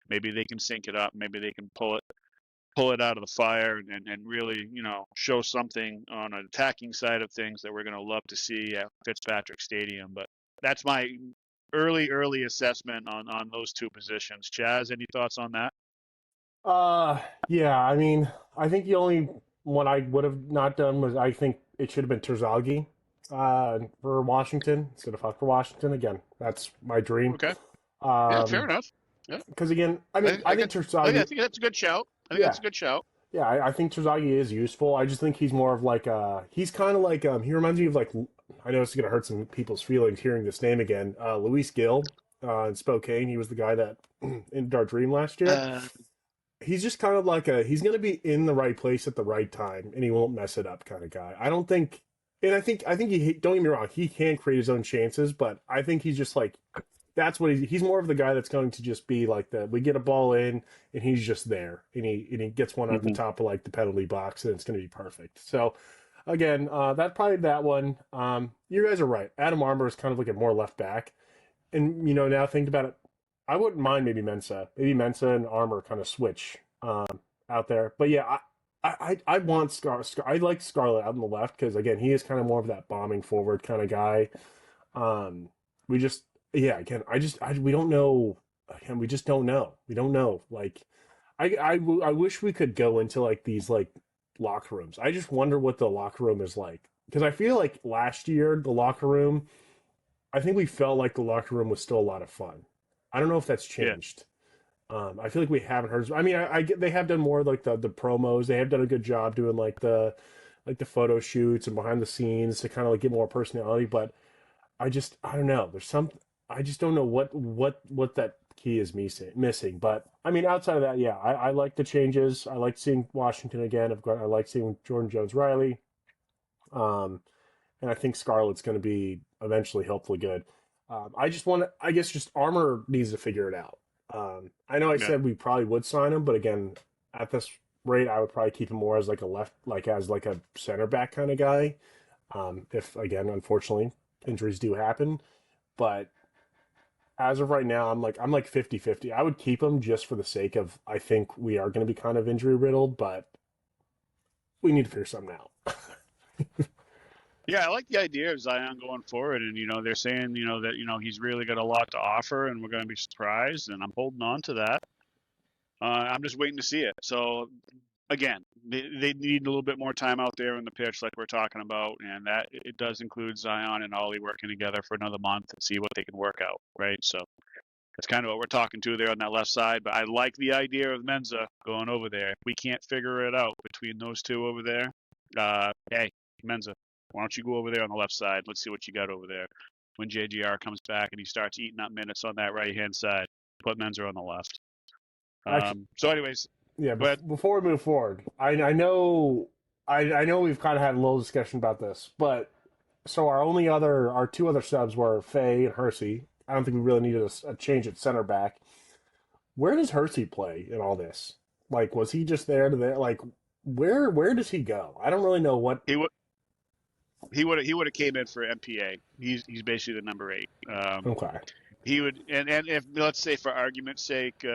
Maybe they can sync it up. Maybe they can pull it out of the fire and really, show something on an attacking side of things that we're going to love to see at Fitzpatrick Stadium. But that's my early assessment on those two positions. Chaz, any thoughts on that? Yeah, I mean, I think the only one I would have not done was I think it should have been Terzaghi for Washington instead of Huck for Washington. Again, that's my dream. Okay. Yeah, fair Um, enough. Yeah. because again, I mean, I think I Terzaghi, think that's a good shout. I think yeah, that's a good shout. yeah, I think Terzaghi is useful. I just think he's more of like he's kind of like he reminds me of like I know it's gonna hurt some people's feelings hearing this name again. Luis Gill in Spokane. He was the guy that ended our dream last year. Uh, He's just kind of like he's going to be in the right place at the right time and he won't mess it up kind of guy. I don't think, and I think he, don't get me wrong, he can create his own chances, but I think he's just like, that's what he's more of the guy that's going to just be like we get a ball in and he's just there and he gets one at the top of like the penalty box and it's going to be perfect. So again, that probably that one. You guys are right. Adam Armour is kind of like a more left back. And, now think about it. I wouldn't mind maybe Mensa. Maybe Mensa and Armor kind of switch out there. But yeah, I want I like Scarlett out on the left because again he is kind of more of that bombing forward kind of guy. We just again we don't know. Again, we just don't know. We don't know. Like I wish we could go into like these like locker rooms. I just wonder what the locker room is like because I feel like last year the locker room. I think we felt like the locker room was still a lot of fun. I don't know if that's changed. I feel like we haven't heard. I mean, I get they have done more like the promos. They have done a good job doing like the photo shoots and behind the scenes to kind of like get more personality. But I don't know. I just don't know what that key is missing. But I mean, outside of that, yeah, I like the changes. I like seeing Washington again. I like seeing Jordan Jones-Riley. And I think Scarlett's going to be eventually hopefully good. I guess just Armor needs to figure it out. I know I said we probably would sign him, but again, at this rate, I would probably keep him more as like as like a center back kind of guy. If again, unfortunately, injuries do happen, but as of right now, I'm like 50-50. I would keep him just for the sake of I think we are going to be kind of injury riddled, but we need to figure something out. Yeah, I like the idea of Zion going forward, and they're saying that he's really got a lot to offer, and we're going to be surprised, and I'm holding on to that. I'm just waiting to see it. So again, they need a little bit more time out there in the pitch, like we're talking about, and that it does include Zion and Ollie working together for another month and see what they can work out, right? So that's kind of what we're talking to there on that left side. But I like the idea of Menza going over there. If we can't figure it out between those two over there, hey, Menza, why don't you go over there on the left side? Let's see what you got over there. When JGR comes back and he starts eating up minutes on that right-hand side, put Menza on the left. Actually, So anyways, yeah. go ahead. Before we move forward, I know we've kind of had a little discussion about this, but so our two other subs were Faye and Hersey. I don't think we really needed a change at center back. Where does Hersey play in all this? Like, was he just there to there? Like, where does he go? I don't really know what. He would have came in for MPA. He's basically the number 8. Okay. He would and if let's say for argument's sake,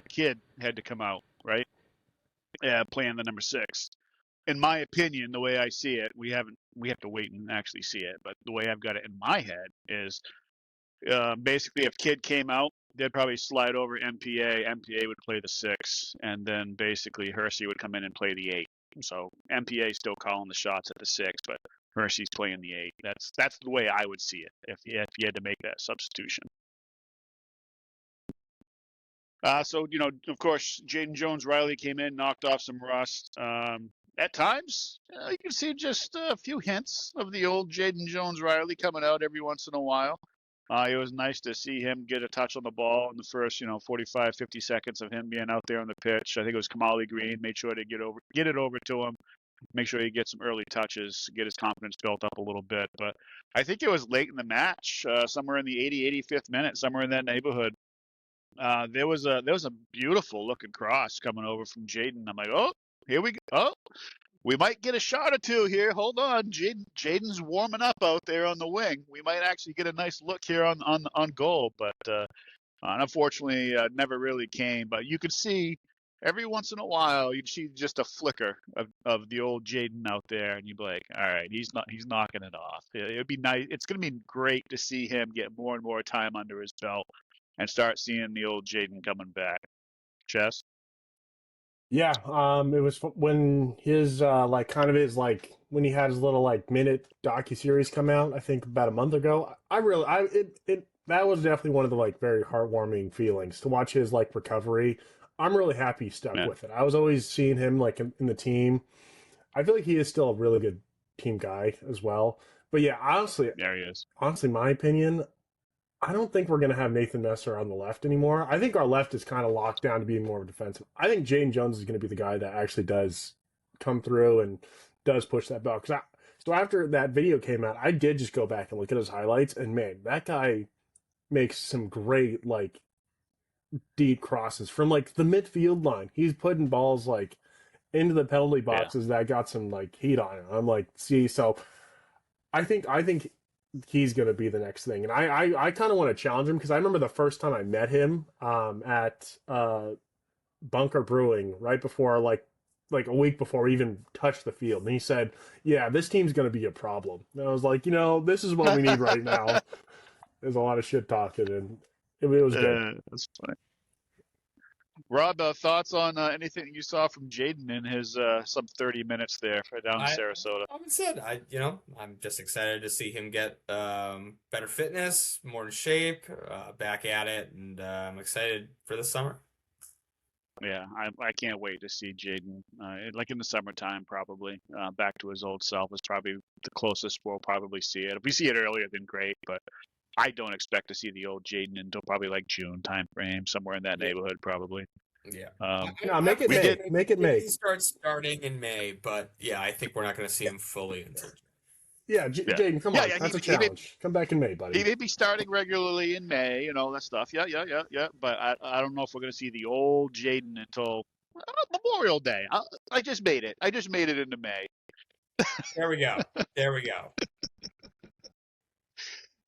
Kid had to come out, right? Playing the number 6. In my opinion, the way I see it, we have to wait and actually see it. But the way I've got it in my head is basically if Kid came out, they'd probably slide over MPA. MPA would play the 6, and then basically Hersey would come in and play the 8. So MPA still calling the shots at the 6, but Hersey's playing the 8. That's the way I would see it if you had to make that substitution. So, of course, Jaden Jones-Riley came in, knocked off some rust. At times, you can see just a few hints of the old Jaden Jones-Riley coming out every once in a while. It was nice to see him get a touch on the ball in the first, 45, 50 seconds of him being out there on the pitch. I think it was Kamali Green made sure to get it over to him, make sure he gets some early touches, get his confidence built up a little bit. But I think it was late in the match, somewhere in the 80, 85th minute, somewhere in that neighborhood. There was a beautiful looking cross coming over from Jaden. I'm like, oh, here we go. Oh, we might get a shot or two here. Hold on, Jaden's warming up out there on the wing. We might actually get a nice look here on goal, but unfortunately, never really came. But you could see every once in a while, you'd see just a flicker of the old Jaden out there, and you'd be like, all right, he's knocking it off. It'd be nice. It's going to be great to see him get more and more time under his belt and start seeing the old Jaden coming back. Chess? Yeah, it was when his when he had his little minute docuseries come out, I think about a month ago. That was definitely one of the very heartwarming feelings to watch his recovery. I'm really happy he stuck with it. I was always seeing him in the team. I feel like he is still a really good team guy as well. But yeah, honestly, there he is. Honestly, my opinion, I don't think we're going to have Nathan Messer on the left anymore. I think our left is kind of locked down to being more of a defensive. I think Jaden Jones is going to be the guy that actually does come through and does push that ball. So after that video came out, I did just go back and look at his highlights, and man, that guy makes some great deep crosses from the midfield line. He's putting balls into the penalty boxes that got some heat on it. I'm see, so I think he's going to be the next thing. And I kind of want to challenge him because I remember the first time I met him at Bunker Brewing right before, a week before we even touched the field. And he said, yeah, this team's going to be a problem. And I was like, this is what we need right now. There's a lot of shit talking, and it was good. That's funny. Rob, thoughts on anything you saw from Jaden in his sub 30 minutes there down in Sarasota? I'm just excited to see him get better fitness, more in shape, back at it, and I'm excited for the summer. Yeah, I can't wait to see Jaden, in the summertime, probably back to his old self is probably the closest we'll probably see it. If we see it earlier, then great, but I don't expect to see the old Jaden until probably June time frame, somewhere in that neighborhood, probably. Yeah. Make it May. Make it May. He starts starting in May, but yeah, I think we're not going to see him fully until June. Yeah, Jaden, come on. That's a challenge. Come back in May, buddy. He may be starting regularly in May, that stuff. Yeah. But I don't know if we're going to see the old Jaden until Memorial Day. I just made it. I just made it into May. There we go.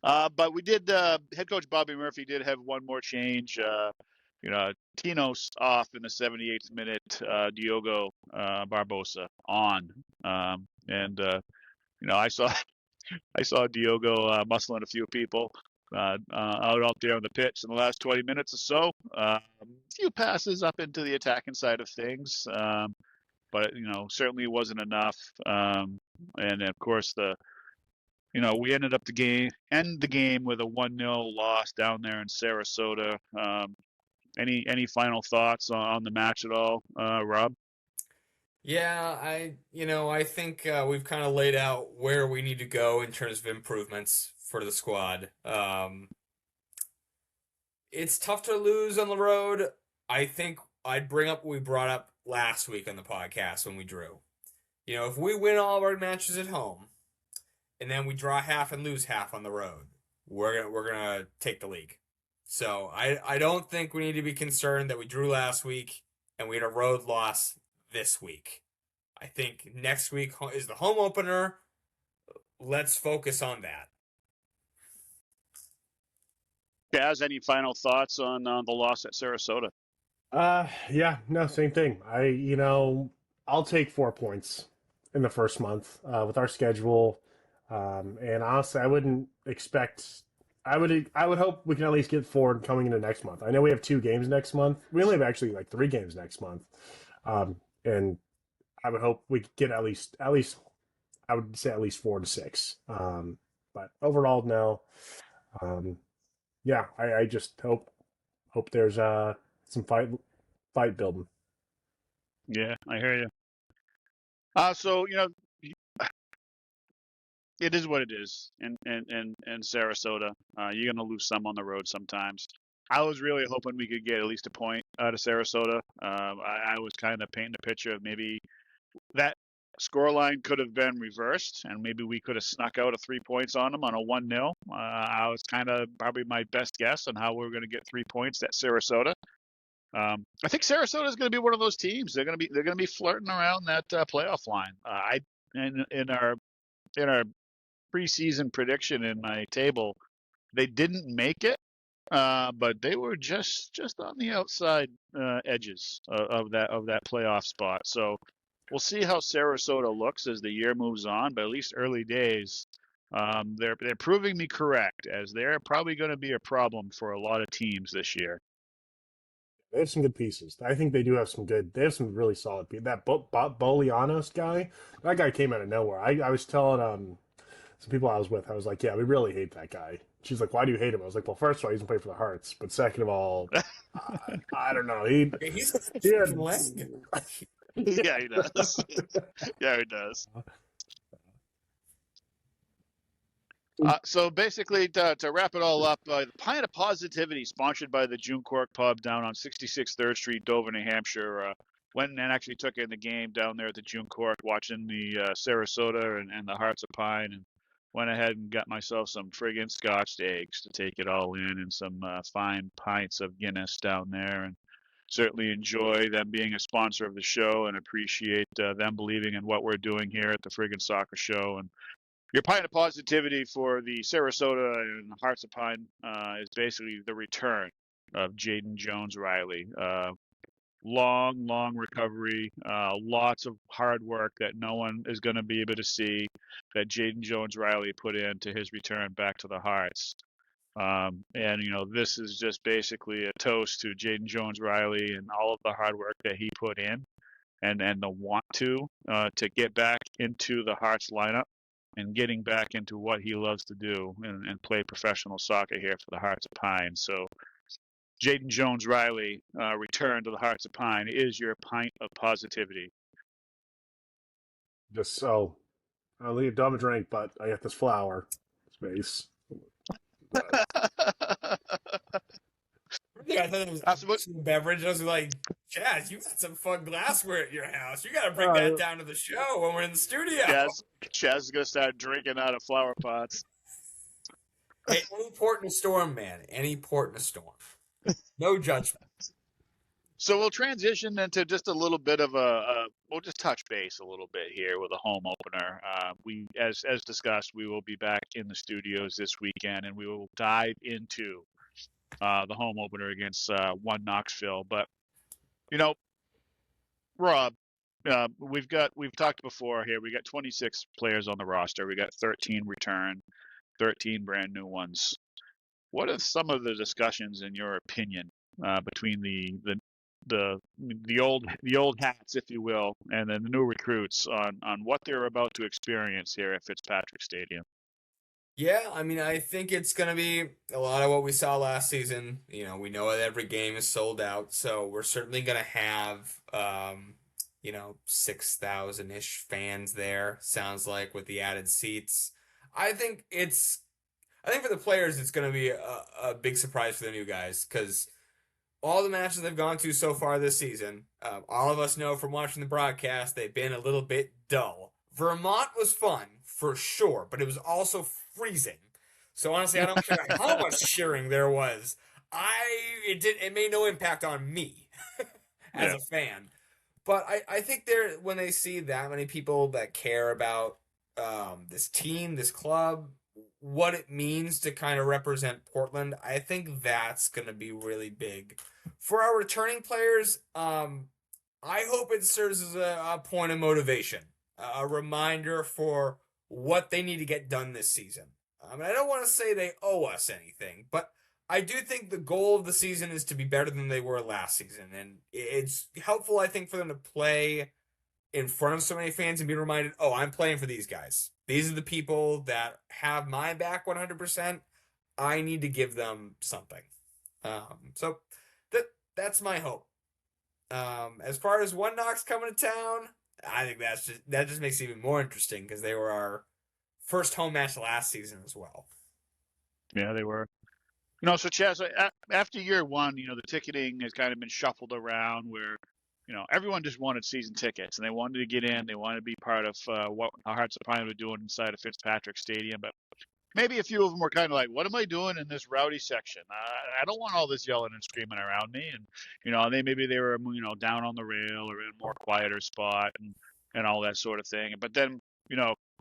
But we did. Head coach Bobby Murphy did have one more change. Tino's off in the 78th minute. Diogo Barbosa on, I saw Diogo muscling a few people out there on the pitch in the last 20 minutes or so. few passes up into the attacking side of things, but certainly wasn't enough. And of course, we ended up end the game with a 1-0 loss down there in Sarasota. Any final thoughts on the match at all, Rob? Yeah, I think we've kind of laid out where we need to go in terms of improvements for the squad. It's tough to lose on the road. I think I'd bring up what we brought up last week on the podcast when we drew. If we win all of our matches at home, and then we draw half and lose half on the road, we're gonna take the league. So I don't think we need to be concerned that we drew last week and we had a road loss this week. I think next week is the home opener. Let's focus on that. Jazz, any final thoughts on the loss at Sarasota? Yeah, no, same thing. I'll take 4 points in the first month with our schedule. And honestly, I wouldn't expect. I would hope we can at least get 4 coming into next month. I know we have 2 games next month. We only have actually like 3 games next month. And I would hope we could get at least I would say at least 4 to 6. But overall, no. Yeah, I just hope there's some fight building. Yeah, I hear you. So it is what it is in Sarasota. You're gonna lose some on the road sometimes. I was really hoping we could get at least a point out of Sarasota. I was kind of painting a picture of maybe that scoreline could have been reversed, and maybe we could have snuck out 3 points on them on a 1-0. I was kind of probably my best guess on how we were going to get 3 points at Sarasota. I think Sarasota is going to be one of those teams. They're going to be flirting around that playoff line. In our preseason prediction in my table, they didn't make it, but they were just on the outside edges of that playoff spot. So we'll see how Sarasota looks as the year moves on. But at least early days, they're proving me correct, as they're probably going to be a problem for a lot of teams this year. They have some good pieces. I think they do have some good. They have some really solid pieces. That Bolianos guy, that guy came out of nowhere. I was telling some people I was with, I was like, yeah, we really hate that guy. She's like, why do you hate him? I was like, well, first of all, he doesn't play for the Hearts, but second of all, I don't know. He's a leg. Yeah, he does. Yeah, he does. So basically, to wrap it all up, the Pint of Positivity, sponsored by the June Cork Pub down on 66 3rd Street, Dover, New Hampshire, went and actually took in the game down there at the June Cork, watching the Sarasota and the Hearts of Pine, and went ahead and got myself some friggin' Scotched eggs to take it all in, and some fine pints of Guinness down there, and certainly enjoy them being a sponsor of the show, and appreciate them believing in what we're doing here at the Friggin' Soccer Show. And your pint of positivity for the Sarasota and Hearts of Pine is basically the return of Jaden Jones-Riley. Long recovery, lots of hard work that no one is going to be able to see that Jaden Jones-Riley put into his return back to the Hearts. And this is just basically a toast to Jaden Jones-Riley and all of the hard work that he put in, and the want to get back into the Hearts lineup and getting back into what he loves to do and play professional soccer here for the Hearts of Pine. So Jaden Jones-Riley, return to the Hearts of Pine, is your pint of positivity. Just so I'll leave dumb drink, but I got this flower space. Yeah, I thought it was some beverage. I was like, Chaz, you got some fun glassware at your house. You got to bring that down to the show when we're in the studio. Chaz is going to start drinking out of flower pots. Hey, any port in a storm, man. Any port in a storm. No judgment. So we'll transition into just a little bit of we'll just touch base a little bit here with a home opener. We, as discussed, we will be back in the studios this weekend, and we will dive into the home opener against One Knoxville. But Rob, we've talked before here. We got 26 players on the roster. We got 13 return, 13 brand new ones. What are some of the discussions, in your opinion, between the old hats, if you will, and then the new recruits on what they're about to experience here at Fitzpatrick Stadium. Yeah, I mean, I think it's going to be a lot of what we saw last season. You know, we know that every game is sold out, so we're certainly going to have, 6,000-ish fans there, sounds like, with the added seats. I think it's, I think for the players, it's going to be a big surprise for the new guys, because all the matches they've gone to so far this season, all of us know from watching the broadcast, they've been a little bit dull. Vermont was fun, for sure, but it was also freezing. So honestly, I don't care how much cheering there was. It made no impact on me as a fan. But I think when they see that many people that care about this team, this club, what it means to kind of represent Portland, I think that's going to be really big. For our returning players, I hope it serves as a point of motivation, a reminder for what they need to get done this season. I mean, I don't want to say they owe us anything, but I do think the goal of the season is to be better than they were last season. And it's helpful, I think, for them to play in front of so many fans and be reminded, oh, I'm playing for these guys. These are the people that have my back 100%. I need to give them something. So that's my hope. As far as One Knox coming to town, I think that just makes it even more interesting because they were our first home match last season as well. Yeah, they were. So Chaz, after year one, the ticketing has kind of been shuffled around where, everyone just wanted season tickets and they wanted to get in. They wanted to be part of what our Hearts of Pine were doing inside of Fitzpatrick Stadium. But maybe a few of them were kind of like, what am I doing in this rowdy section? I don't want all this yelling and screaming around me. And, maybe they were, down on the rail or in a more quieter spot and all that sort of thing. But then,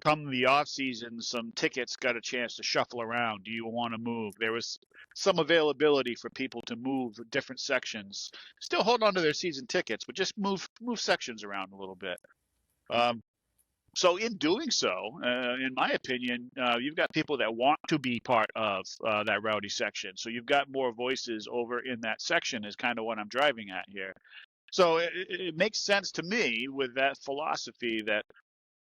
come the off season, some tickets got a chance to shuffle around. Do you want to move? There was some availability for people to move different sections. Still hold on to their season tickets, but just move sections around a little bit. So in doing so, in my opinion, you've got people that want to be part of that rowdy section. So you've got more voices over in that section is kind of what I'm driving at here. So it makes sense to me with that philosophy that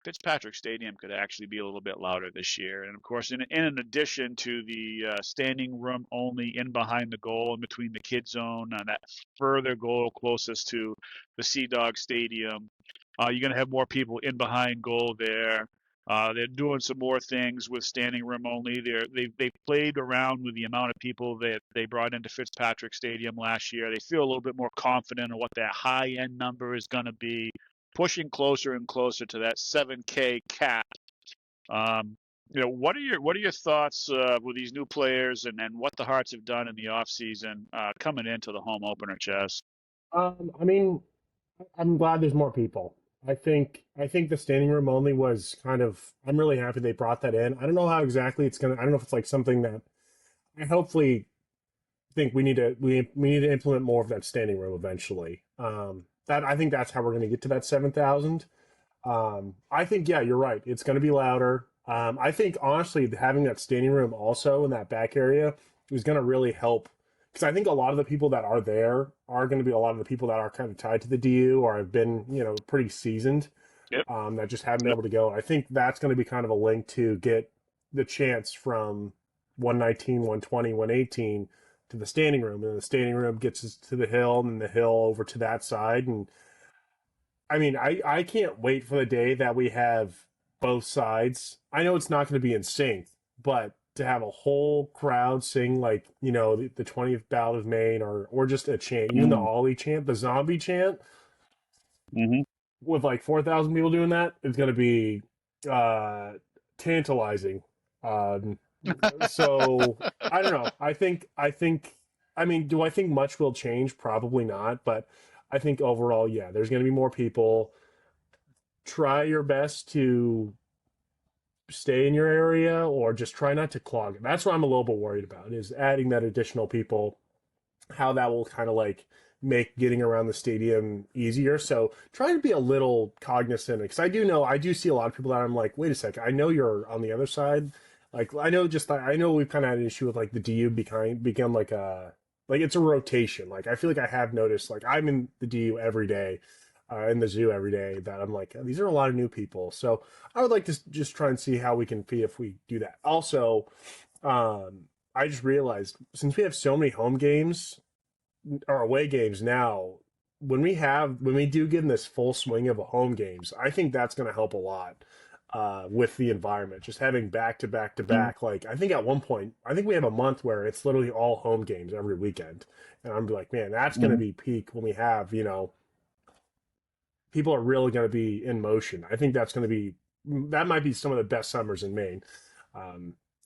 Fitzpatrick Stadium could actually be a little bit louder this year. And of course, in addition to the standing room only in behind the goal and between the kid zone, that further goal closest to the Sea Dog Stadium, you're going to have more people in behind goal there. They're doing some more things with standing room only. They've played around with the amount of people that they brought into Fitzpatrick Stadium last year. They feel a little bit more confident in what that high end number is going to be, pushing closer and closer to that 7K cap. What are your thoughts with these new players and what the Hearts have done in the offseason coming into the home opener, Chess? I mean, I'm glad there's more people. I think the standing room only was kind of. I'm really happy they brought that in. I don't know how exactly it's gonna. I don't know if it's like something that I hopefully think we need to implement more of that standing room eventually. That I think that's how we're going to get to that 7,000. I think you're right. It's going to be louder. I think honestly having that standing room also in that back area is going to really help because I think a lot of the people that are there are going to be a lot of the people that are kind of tied to the DU or have been pretty seasoned. Yep. That just haven't been able to go. I think that's going to be kind of a link to get the chance from 119, 120, 118 to the standing room, and the standing room gets us to the hill, and then the hill over to that side. And I mean, I can't wait for the day that we have both sides. I know it's not going to be in sync, but to have a whole crowd sing like the 20th Ballad of Maine or just a chant, even the Ollie chant, the zombie chant, with like 4,000 people doing that, is going to be tantalizing. So I don't know. I mean, do I think much will change? Probably not, but I think overall, there's going to be more people. Try your best to stay in your area or just try not to clog it. That's what I'm a little bit worried about is adding that additional people, how that will kind of like make getting around the stadium easier. So try to be a little cognizant because I do see a lot of people that I'm like, wait a second, I know you're on the other side. Like I know we've kind of had an issue with like the DU become like like it's a rotation. Like I feel like I have noticed, like I'm in the DU every day, in the zoo every day, that I'm like, these are a lot of new people. So I would like to just try and see how we can be if we do that. Also, I just realized since we have so many home games or away games now, when we do get in this full swing of a home games, I think that's going to help a lot with the environment. Just having back to back to back. Like I think at one point, I think we have a month where it's literally all home games every weekend, and I'm like, man, that's going to be peak when we have people are really going to be in motion. I think that might be some of the best summers in Maine,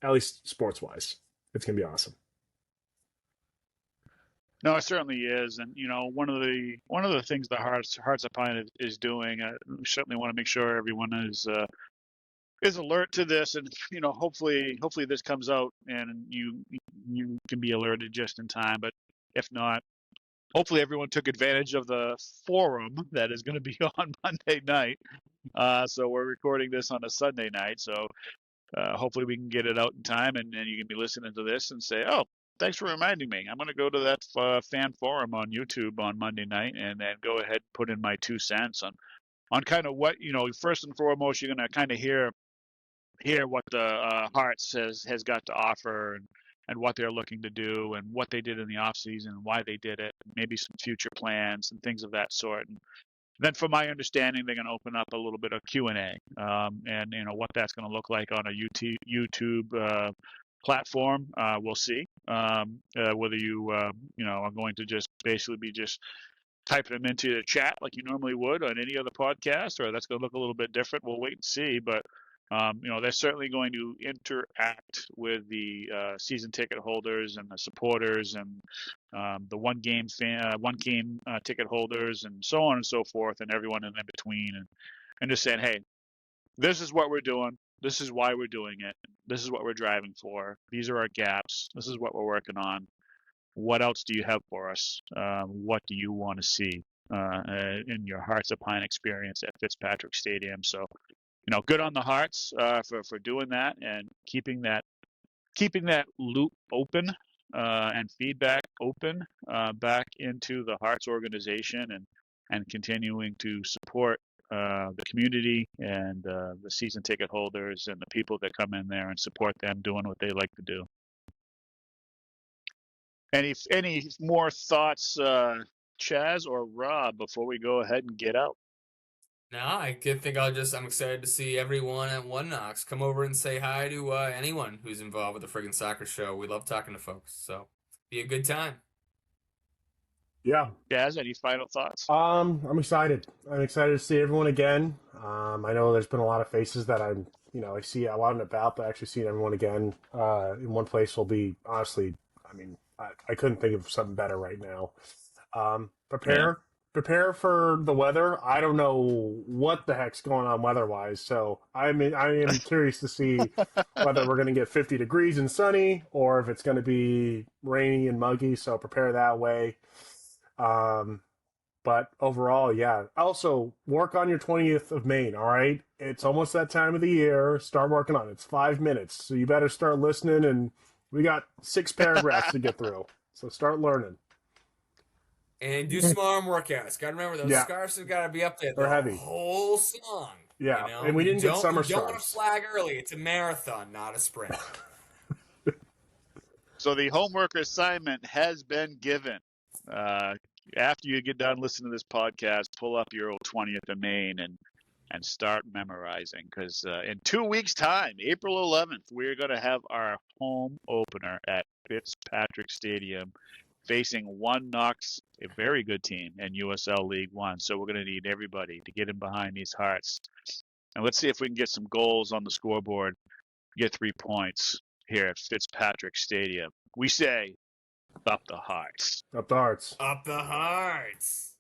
at least sports wise. It's going to be awesome. No, it certainly is, and one of the things the Hearts of Pine is doing. We certainly want to make sure everyone is alert to this, and hopefully this comes out and you can be alerted just in time. But if not, hopefully everyone took advantage of the forum that is going to be on Monday night. So we're recording this on a Sunday night, so hopefully we can get it out in time, and you can be listening to this and say, oh, thanks for reminding me. I'm going to go to that fan forum on YouTube on Monday night and then go ahead and put in my 2 cents on kind of what, first and foremost, you're going to kind of hear what the Hearts has got to offer, and what they're looking to do, and what they did in the offseason, and why they did it, maybe some future plans and things of that sort. And then from my understanding, they're going to open up a little bit of Q&A, and what that's going to look like on a YouTube platform. We'll see whether you are going to just basically be just typing them into the chat like you normally would on any other podcast, or that's going to look a little bit different. We'll wait and see, but they're certainly going to interact with the season ticket holders and the supporters, and the one game ticket holders, and so on and so forth, and everyone in between, and just saying, hey, this is what we're doing. This is why we're doing it. This is what we're driving for. These are our gaps. This is what we're working on. What else do you have for us? What do you want to see in your Hearts of Pine experience at Fitzpatrick Stadium? So, good on the Hearts for doing that and keeping that loop open and feedback open back into the Hearts organization, and continuing to support the community and the season ticket holders and the people that come in there and support them doing what they like to do. Any more thoughts, Chaz or Rob, before we go ahead and get out? No, I'm excited to see everyone at One Knox come over and say hi to anyone who's involved with the Friggin' Soccer Show. We love talking to folks, so be a good time. Yeah. Chaz, any final thoughts? I'm excited. I'm excited to see everyone again. I know there's been a lot of faces that I see out and about, but actually seeing everyone again in one place will be, honestly, I couldn't think of something better right now. Prepare for the weather. I don't know what the heck's going on weather-wise, so I am curious to see whether we're going to get 50 degrees and sunny, or if it's going to be rainy and muggy, so prepare that way. But overall, yeah. Also, work on your 20th of Maine, all right? It's almost that time of the year. Start working on it. It's 5 minutes, so you better start listening, and we got 6 paragraphs to get through, so start learning. And do some arm workouts. Got to remember, those scarves have got to be up there the heavy. whole song. Yeah, and we didn't get summer scarves. You don't want to flag early. It's a marathon, not a sprint. So the homework assignment has been given. After you get done listening to this podcast, pull up your old 20th of Maine and start memorizing, because in 2 weeks' time, April 11th, we're going to have our home opener at Fitzpatrick Stadium, facing One Knox, a very good team in USL League One. So we're going to need everybody to get in behind these Hearts. And let's see if we can get some goals on the scoreboard, get 3 points here at Fitzpatrick Stadium. We say, up the Hearts. Up the Hearts. Up the Hearts.